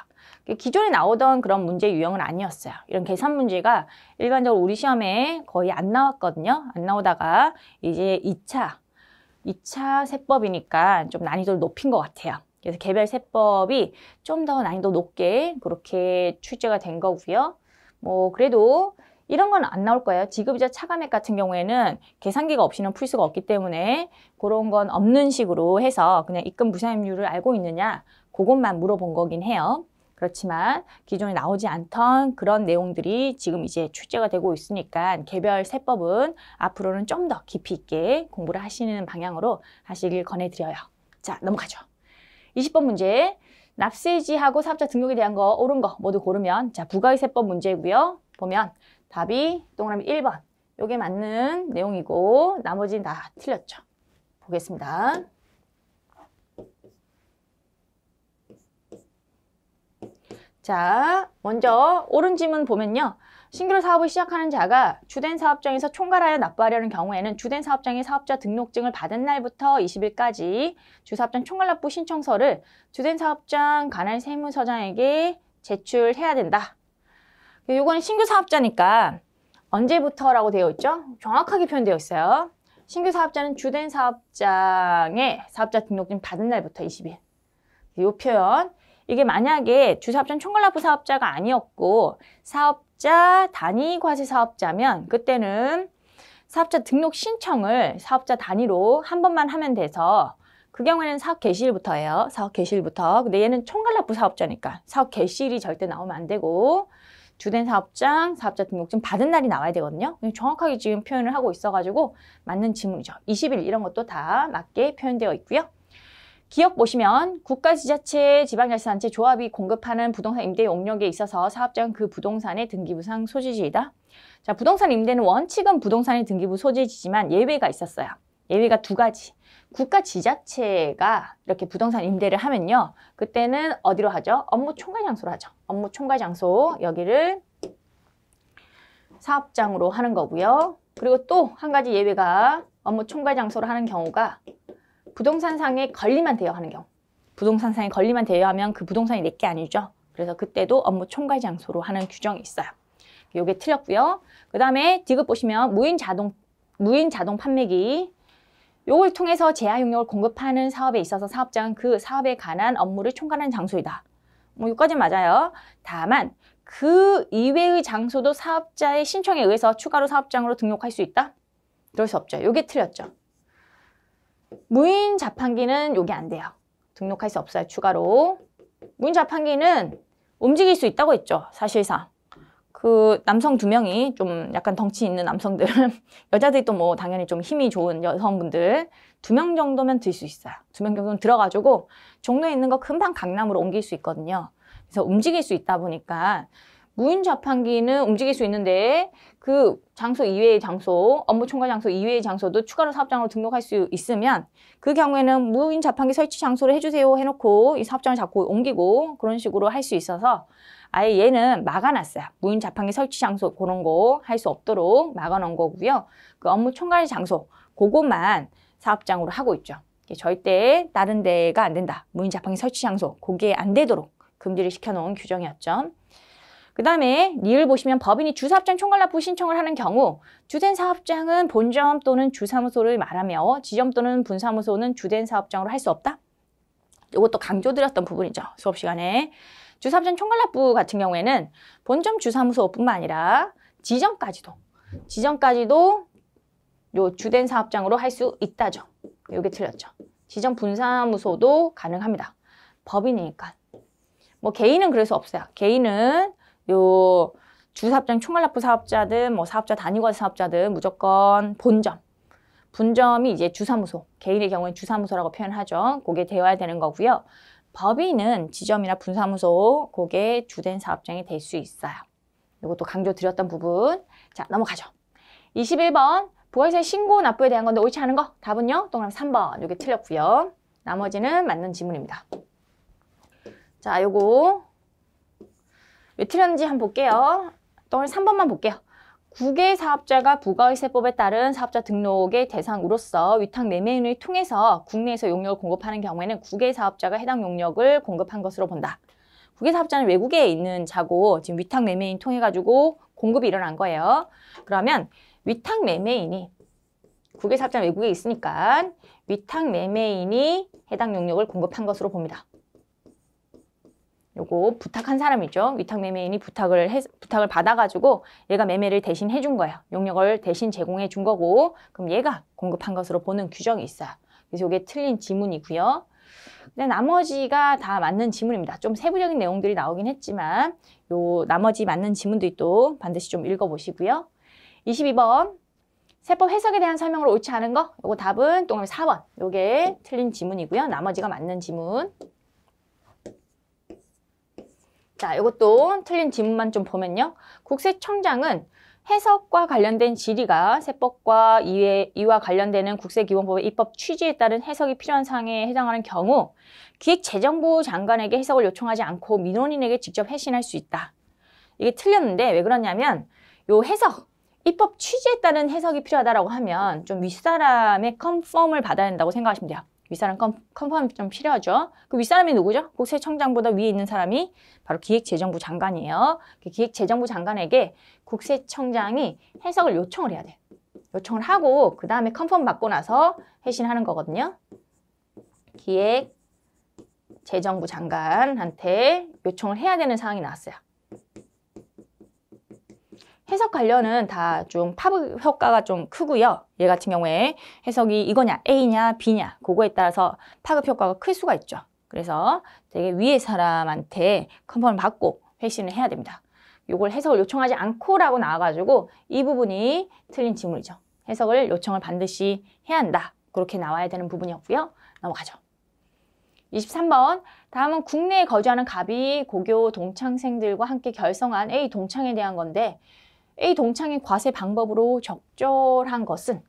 기존에 나오던 그런 문제 유형은 아니었어요. 이런 계산 문제가 일반적으로 우리 시험에 거의 안 나왔거든요. 안 나오다가 이제 2차 세법이니까 좀 난이도를 높인 것 같아요. 그래서 개별 세법이 좀 더 난이도 높게 그렇게 출제가 된 거고요. 뭐 그래도 이런 건 안 나올 거예요. 지급이자 차감액 같은 경우에는 계산기가 없이는 풀 수가 없기 때문에 그런 건 없는 식으로 해서 그냥 입금 불산임률을 알고 있느냐 그것만 물어본 거긴 해요. 그렇지만 기존에 나오지 않던 그런 내용들이 지금 이제 출제가 되고 있으니까 개별 세법은 앞으로는 좀 더 깊이 있게 공부를 하시는 방향으로 하시길 권해드려요. 자, 넘어가죠. 20번 문제. 납세지하고 사업자 등록에 대한 거 옳은 거 모두 고르면 자, 부가세법 문제고요. 보면 답이 동그라미 1번. 요게 맞는 내용이고 나머지는 다 틀렸죠. 보겠습니다. 자, 먼저 옳은 지문 보면요. 신규로 사업을 시작하는 자가 주된 사업장에서 총괄하여 납부하려는 경우에는 주된 사업장의 사업자 등록증을 받은 날부터 20일까지 주사업장 총괄납부 신청서를 주된 사업장 관할 세무서장에게 제출해야 된다. 이건 신규 사업자니까 언제부터라고 되어 있죠? 정확하게 표현되어 있어요. 신규 사업자는 주된 사업장의 사업자 등록증 받은 날부터 20일. 이 표현. 이게 만약에 주사업장 총괄납부 사업자가 아니었고 사업자 단위 과세 사업자면 그때는 사업자 등록 신청을 사업자 단위로 한 번만 하면 돼서 그 경우에는 사업 개시일부터예요. 사업 개시일부터. 근데 얘는 총괄납부 사업자니까 사업 개시일이 절대 나오면 안 되고 주된 사업장, 사업자 등록증 받은 날이 나와야 되거든요. 정확하게 지금 표현을 하고 있어가지고 맞는 지문이죠. 20일 이런 것도 다 맞게 표현되어 있고요. 기억 보시면 국가지자체, 지방자치단체, 조합이 공급하는 부동산 임대 용역에 있어서 사업장은 그 부동산의 등기부상 소지지이다. 자, 부동산 임대는 원칙은 부동산의 등기부 소지지지만 예외가 있었어요. 예외가 두 가지. 국가지자체가 이렇게 부동산 임대를 하면요. 그때는 어디로 하죠? 업무 총괄 장소로 하죠. 업무 총괄 장소 여기를 사업장으로 하는 거고요. 그리고 또 한 가지 예외가 업무 총괄 장소로 하는 경우가 부동산상에 권리만 대여하는 경우. 부동산상에 권리만 대여하면 그 부동산이 내게 아니죠. 그래서 그때도 업무 총괄 장소로 하는 규정이 있어요. 요게 틀렸고요. 그 다음에 디귿 보시면 무인 자동 판매기. 요걸 통해서 재하 용역을 공급하는 사업에 있어서 사업장은 그 사업에 관한 업무를 총괄하는 장소이다. 뭐 여기까지 맞아요. 다만 그 이외의 장소도 사업자의 신청에 의해서 추가로 사업장으로 등록할 수 있다? 그럴 수 없죠. 요게 틀렸죠. 무인 자판기는 요게 안 돼요. 등록할 수 없어요. 추가로. 무인자판기는 움직일 수 있다고 했죠. 사실상. 그 남성 2명이 좀 약간 덩치 있는 남성들, 여자들이 또 뭐 당연히 좀 힘이 좋은 여성분들 2명 정도면 들 수 있어요. 2명 정도는 들어가지고 종로에 있는 거 금방 강남으로 옮길 수 있거든요. 그래서 움직일 수 있다 보니까 무인 자판기는 움직일 수 있는데 그 장소 이외의 장소, 업무 총괄 장소 이외의 장소도 추가로 사업장으로 등록할 수 있으면 그 경우에는 무인 자판기 설치 장소를 해주세요 해놓고 이 사업장을 자꾸 옮기고 그런 식으로 할 수 있어서 아예 얘는 막아놨어요. 무인 자판기 설치 장소 그런 거 할 수 없도록 막아놓은 거고요. 그 업무 총괄 장소 그것만 사업장으로 하고 있죠. 절대 다른 데가 안 된다. 무인 자판기 설치 장소 그게 안 되도록 금지를 시켜놓은 규정이었죠. 그 다음에 리을 보시면 법인이 주사업장 총괄납부 신청을 하는 경우 주된 사업장은 본점 또는 주사무소를 말하며 지점 또는 분사무소는 주된 사업장으로 할 수 없다. 이것도 강조드렸던 부분이죠. 수업 시간에. 주사업장 총괄납부 같은 경우에는 본점 주사무소뿐만 아니라 지점까지도 요 주된 사업장으로 할 수 있다죠. 이게 틀렸죠. 지점 분사무소도 가능합니다. 법인이니까. 뭐 개인은 그럴 수 없어요. 개인은 요 주사업장 총괄납부 사업자든 뭐 사업자 단위과세 사업자든 무조건 분점이 이제 주사무소, 개인의 경우는 주사무소라고 표현하죠. 그게 되어야 되는 거고요. 법인은 지점이나 분사무소, 그게 주된 사업장이 될 수 있어요. 이것도 강조드렸던 부분. 자, 넘어가죠. 21번, 부가세 신고 납부에 대한 건데 옳지 않은 거? 답은요? 동그라미 3번. 이게 틀렸고요. 나머지는 맞는 지문입니다. 자, 요거 왜 틀렸는지 한번 볼게요. 동그라미 3번만 볼게요. 국외사업자가 부가세법에 따른 사업자 등록의 대상으로서 위탁 매매인을 통해서 국내에서 용역을 공급하는 경우에는 국외사업자가 해당 용역을 공급한 것으로 본다. 국외사업자는 외국에 있는 자고 지금 위탁 매매인 통해 가지고 공급이 일어난 거예요. 그러면 위탁 매매인이 국외사업자는 외국에 있으니까 위탁 매매인이 해당 용역을 공급한 것으로 봅니다. 요거 부탁한 사람이죠. 위탁 매매인이 부탁을 받아가지고 얘가 매매를 대신 해준 거예요. 용역을 대신 제공해 준 거고 그럼 얘가 공급한 것으로 보는 규정이 있어요. 그래서 이게 틀린 지문이고요. 근데 나머지가 다 맞는 지문입니다. 좀 세부적인 내용들이 나오긴 했지만 요 나머지 맞는 지문들이 또 반드시 좀 읽어보시고요. 22번 세법 해석에 대한 설명으로 옳지 않은 거 요거 답은 동그라미 4번. 요게 틀린 지문이고요. 나머지가 맞는 지문. 자, 이것도 틀린 지문만 좀 보면요. 국세청장은 해석과 관련된 질의가 세법과 이와 관련되는 국세기본법의 입법 취지에 따른 해석이 필요한 사항에 해당하는 경우 기획재정부 장관에게 해석을 요청하지 않고 민원인에게 직접 회신할 수 있다. 이게 틀렸는데 왜 그러냐면 요 해석, 입법 취지에 따른 해석이 필요하다고 하면 좀 윗사람의 컨펌을 받아야 된다고 생각하시면 돼요. 윗사람 컨펌이 좀 필요하죠. 그 윗사람이 누구죠? 국세청장보다 위에 있는 사람이 바로 기획재정부 장관이에요. 기획재정부 장관에게 국세청장이 해석을 요청을 해야 돼. 요청을 하고 그 다음에 컨펌 받고 나서 회신하는 거거든요. 기획재정부 장관한테 요청을 해야 되는 상황이 나왔어요. 해석 관련은 다 좀 파급 효과가 좀 크고요. 얘 같은 경우에 해석이 이거냐, A냐, B냐 그거에 따라서 파급 효과가 클 수가 있죠. 그래서 되게 위에 사람한테 컨펌을 받고 회신을 해야 됩니다. 요걸 해석을 요청하지 않고라고 나와가지고 이 부분이 틀린 지문이죠. 해석을 요청을 반드시 해야 한다. 그렇게 나와야 되는 부분이었고요. 넘어가죠. 23번 다음은 국내에 거주하는 갑이 고교 동창생들과 함께 결성한 A 동창에 대한 건데 A 동창의 과세 방법으로 적절한 것은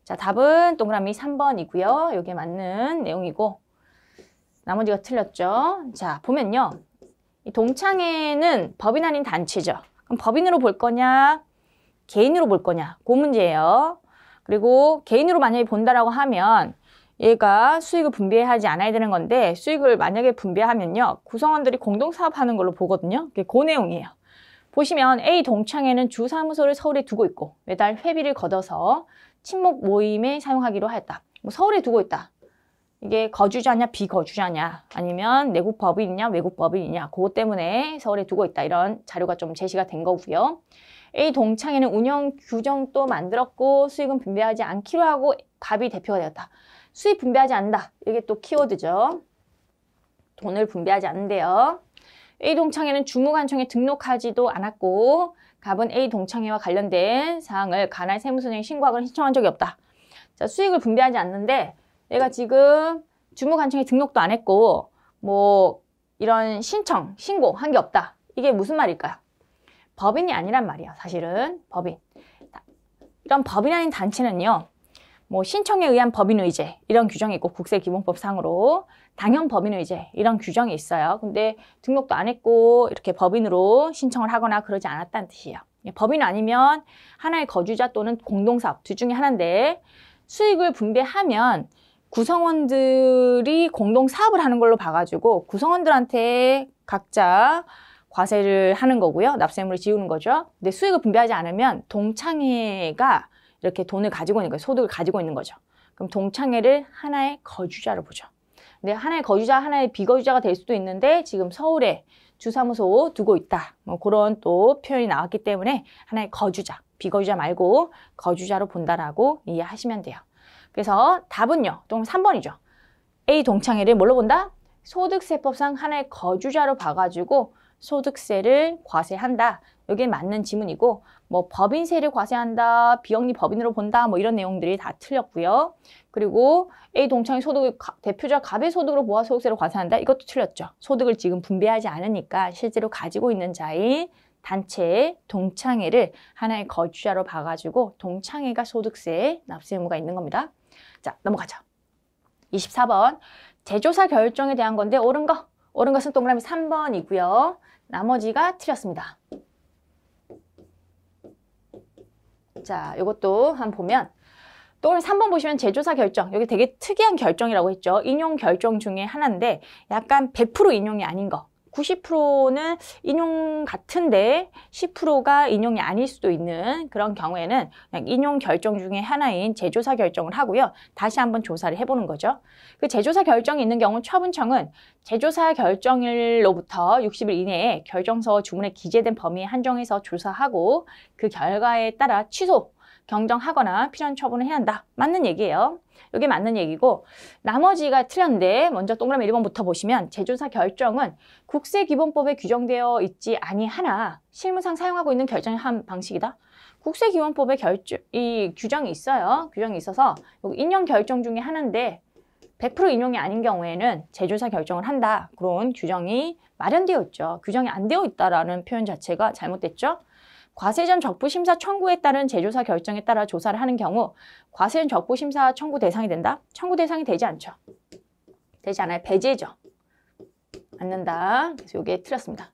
자 답은 동그라미 3번이고요. 여기에 맞는 내용이고 나머지가 틀렸죠. 자 보면요. 이 동창회는 법인 아닌 단체죠. 그럼 법인으로 볼 거냐 개인으로 볼 거냐 그 문제예요. 그리고 개인으로 만약에 본다라고 하면 얘가 수익을 분배하지 않아야 되는 건데 수익을 만약에 분배하면요. 구성원들이 공동사업하는 걸로 보거든요. 그게 그 내용이에요. 보시면 A 동창회는 주사무소를 서울에 두고 있고 매달 회비를 걷어서 친목 모임에 사용하기로 하였다. 뭐 서울에 두고 있다. 이게 거주자냐 비거주자냐 아니면 내국 법인이냐 외국 법인이냐 그것 때문에 서울에 두고 있다. 이런 자료가 좀 제시가 된 거고요. A 동창회는 운영 규정도 만들었고 수익은 분배하지 않기로 하고 갑이 대표가 되었다. 수익 분배하지 않는다. 이게 또 키워드죠. 돈을 분배하지 않는데요. A 동창회는 주무관청에 등록하지도 않았고 갑은 A 동창회와 관련된 사항을 관할 세무서장에 신고하거나 신청한 적이 없다. 자, 수익을 분배하지 않는데 내가 지금 주무관청에 등록도 안 했고 뭐 이런 신고한 게 없다. 이게 무슨 말일까요? 법인이 아니란 말이야. 사실은 법인. 이런 법인 아닌 단체는요. 뭐 신청에 의한 법인의제 이런 규정이 있고 국세기본법상으로 당연 법인의제 이런 규정이 있어요. 근데 등록도 안 했고 이렇게 법인으로 신청을 하거나 그러지 않았다는 뜻이에요. 법인 아니면 하나의 거주자 또는 공동사업 둘 중에 하나인데 수익을 분배하면 구성원들이 공동사업을 하는 걸로 봐가지고 구성원들한테 각자 과세를 하는 거고요. 납세의무를 지우는 거죠. 근데 수익을 분배하지 않으면 동창회가 이렇게 돈을 가지고 있는 거예요. 소득을 가지고 있는 거죠. 그럼 동창회를 하나의 거주자로 보죠. 근데 하나의 거주자, 하나의 비거주자가 될 수도 있는데 지금 서울에 주사무소 두고 있다. 뭐 그런 또 표현이 나왔기 때문에 하나의 거주자, 비거주자 말고 거주자로 본다라고 이해하시면 돼요. 그래서 답은요. 또 3번이죠. A 동창회를 뭘로 본다? 소득세법상 하나의 거주자로 봐가지고 소득세를 과세한다. 여기에 맞는 지문이고 뭐 법인세를 과세한다, 비영리 법인으로 본다 뭐 이런 내용들이 다 틀렸고요. 그리고 A 동창회 소득을 대표자 갑의 소득으로 보아 소득세를 과세한다. 이것도 틀렸죠. 소득을 지금 분배하지 않으니까 실제로 가지고 있는 자인 단체 동창회를 하나의 거주자로 봐가지고 동창회가 소득세 납세 의무가 있는 겁니다. 자, 넘어가죠. 24번 재조사 결정에 대한 건데 옳은 것은 동그라미 3번이고요. 나머지가 틀렸습니다. 자, 이것도 한번 보면 또 3번 보시면 재조사 결정. 여기 되게 특이한 결정이라고 했죠. 인용 결정 중에 하나인데 약간 100% 인용이 아닌 거. 90%는 인용 같은데 10%가 인용이 아닐 수도 있는 그런 경우에는 그냥 인용 결정 중에 하나인 재조사 결정을 하고요. 다시 한번 조사를 해보는 거죠. 그 재조사 결정이 있는 경우 처분청은 재조사 결정일로부터 60일 이내에 결정서 주문에 기재된 범위에 한정해서 조사하고 그 결과에 따라 취소, 경정하거나 필요한 처분을 해야 한다. 맞는 얘기예요. 이게 맞는 얘기고 나머지가 틀렸는데 먼저 동그라미 1번부터 보시면 재조사 결정은 국세기본법에 규정되어 있지 아니하나 실무상 사용하고 있는 결정의 한 방식이다. 국세기본법에 이 규정이 있어요. 규정이 있어서 인용 결정 중에 하나인데 100% 인용이 아닌 경우에는 재조사 결정을 한다. 그런 규정이 마련되어 있죠. 규정이 안 되어 있다라는 표현 자체가 잘못됐죠. 과세전 적부심사 청구에 따른 재조사 결정에 따라 조사를 하는 경우 과세전 적부심사 청구 대상이 된다? 청구 대상이 되지 않죠. 되지 않아요. 배제죠. 않는다. 그래서 이게 틀렸습니다.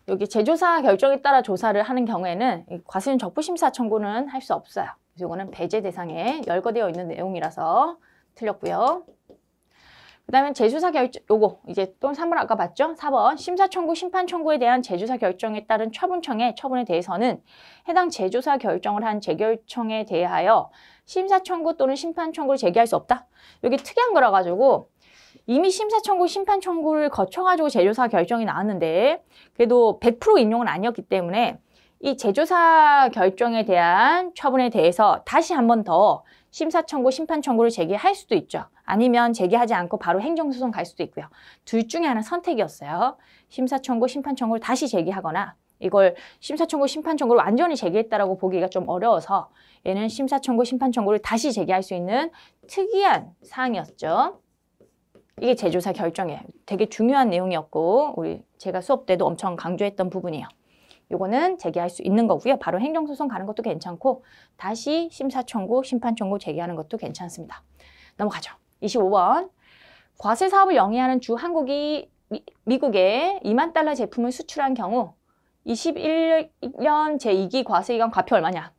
여기 재조사 결정에 따라 조사를 하는 경우에는 과세전 적부심사 청구는 할 수 없어요. 그래서 이거는 배제 대상에 열거되어 있는 내용이라서 틀렸고요. 그 다음에 재조사 결정, 요거 이제 또 3번 아까 봤죠? 4번 심사 청구, 심판 청구에 대한 재조사 결정에 따른 처분청의 처분에 대해서는 해당 재조사 결정을 한 재결청에 대하여 심사 청구 또는 심판 청구를 제기할 수 없다. 여기 특이한 거라 가지고 이미 심사 청구, 심판 청구를 거쳐가지고 재조사 결정이 나왔는데 그래도 100% 인용은 아니었기 때문에 이 재조사 결정에 대한 처분에 대해서 다시 한 번 더 심사 청구, 심판 청구를 제기할 수도 있죠. 아니면 제기하지 않고 바로 행정소송 갈 수도 있고요. 둘 중에 하나 선택이었어요. 심사 청구, 심판 청구를 다시 제기하거나 이걸 심사 청구, 심판 청구를 완전히 제기했다라고 보기가 좀 어려워서 얘는 심사 청구, 심판 청구를 다시 제기할 수 있는 특이한 사항이었죠. 이게 재조사 결정이에요. 되게 중요한 내용이었고 제가 수업 때도 엄청 강조했던 부분이에요. 요거는 제기할 수 있는 거고요. 바로 행정소송 가는 것도 괜찮고 다시 심사 청구, 심판 청구 제기하는 것도 괜찮습니다. 넘어가죠. 25번. 과세 사업을 영위하는 주 한국이 미국에 2만 달러 제품을 수출한 경우 21년 제2기 과세기간 과표 얼마냐?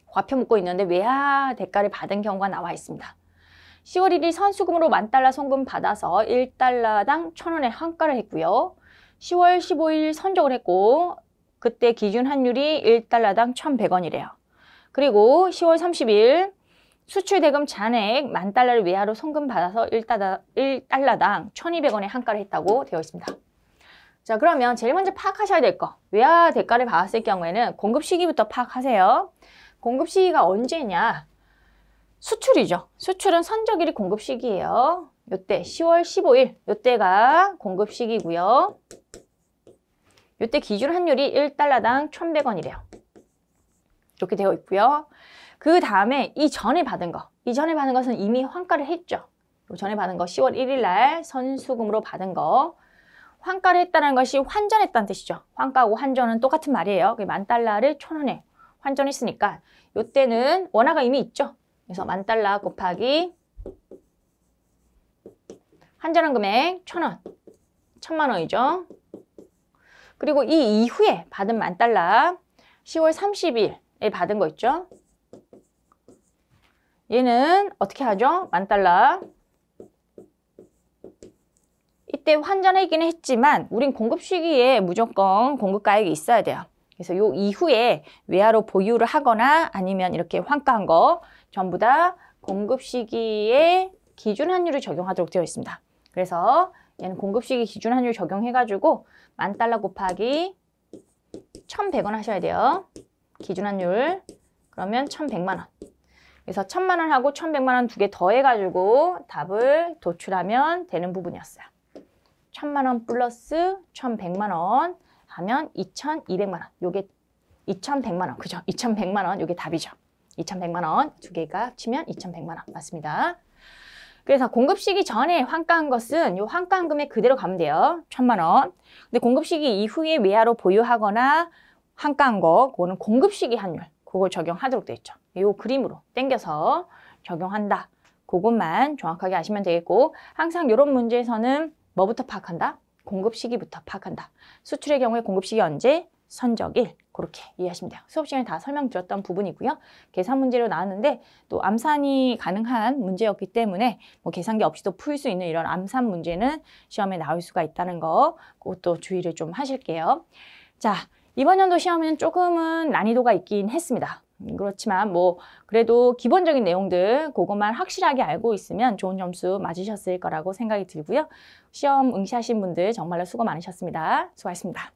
과표 묻고 있는데 외화 대가를 받은 경우가 나와 있습니다. 10월 1일 선수금으로 10,000달러 송금 받아서 1달러당 1,000원의 환가를 했고요. 10월 15일 선적을 했고 그때 기준 환율이 1달러당 1,100원이래요. 그리고 10월 30일 수출 대금 잔액 10,000달러를 외화로 송금 받아서 1달러당 1,200원의 환가를 했다고 되어 있습니다. 자, 그러면 제일 먼저 파악하셔야 될 거. 외화 대가를 받았을 경우에는 공급 시기부터 파악하세요. 공급 시기가 언제냐? 수출이죠. 수출은 선적일이 공급 시기예요. 요때 10월 15일 요때가 공급 시기고요. 요때 기준 환율이 1달러당 1,100원이래요. 이렇게 되어 있고요. 그 다음에 이전에 받은 것은 이미 환가를 했죠. 전에 받은 거 10월 1일 날 선수금으로 받은 거 환가를 했다는 것이 환전했다는 뜻이죠. 환가하고 환전은 똑같은 말이에요. 10,000달러를 1,000원에 환전했으니까 이때는 원화가 이미 있죠. 그래서 10,000달러 곱하기 환전한 금액 1,000원, 1,000,000원이죠. 그리고 이 이후에 받은 10,000달러 10월 30일에 받은 거 있죠. 얘는 어떻게 하죠? 10,000달러 이때 환전하기는 했지만 우린 공급 시기에 무조건 공급가액이 있어야 돼요. 그래서 요 이후에 외화로 보유를 하거나 아니면 이렇게 환가한 거 전부 다 공급 시기에 기준 환율을 적용하도록 되어 있습니다. 그래서 얘는 공급 시기 기준 환율 적용해가지고 10,000달러 곱하기 1,100원 하셔야 돼요. 기준 환율. 그러면 1,100만 원. 그래서 1,000만 원하고 1,100만 원 두 개 더해가지고 답을 도출하면 되는 부분이었어요. 1,000만 원 플러스 1,100만 원 하면 2,200만 원. 요게 2,100만 원. 그죠? 2,100만 원. 요게 답이죠. 2,100만 원. 두 개가 합치면 2,100만 원. 맞습니다. 그래서 공급 시기 전에 환가한 것은 요 환가한 금액 그대로 가면 돼요. 1,000만 원. 근데 공급 시기 이후에 외화로 보유하거나 환가한 거, 그거는 공급 시기 환율. 그걸 적용하도록 되어 있죠. 요 그림으로 당겨서 적용한다. 그것만 정확하게 아시면 되겠고 항상 이런 문제에서는 뭐부터 파악한다? 공급 시기부터 파악한다. 수출의 경우에 공급 시기 언제? 선적일. 그렇게 이해하시면 돼요. 수업 시간에 다 설명드렸던 부분이고요. 계산 문제로 나왔는데 또 암산이 가능한 문제였기 때문에 뭐 계산기 없이도 풀 수 있는 이런 암산 문제는 시험에 나올 수가 있다는 거 그것도 주의를 좀 하실게요. 자, 이번 연도 시험에는 조금은 난이도가 있긴 했습니다. 그렇지만 뭐 그래도 기본적인 내용들 그것만 확실하게 알고 있으면 좋은 점수 맞으셨을 거라고 생각이 들고요. 시험 응시하신 분들 정말로 수고 많으셨습니다. 수고하셨습니다.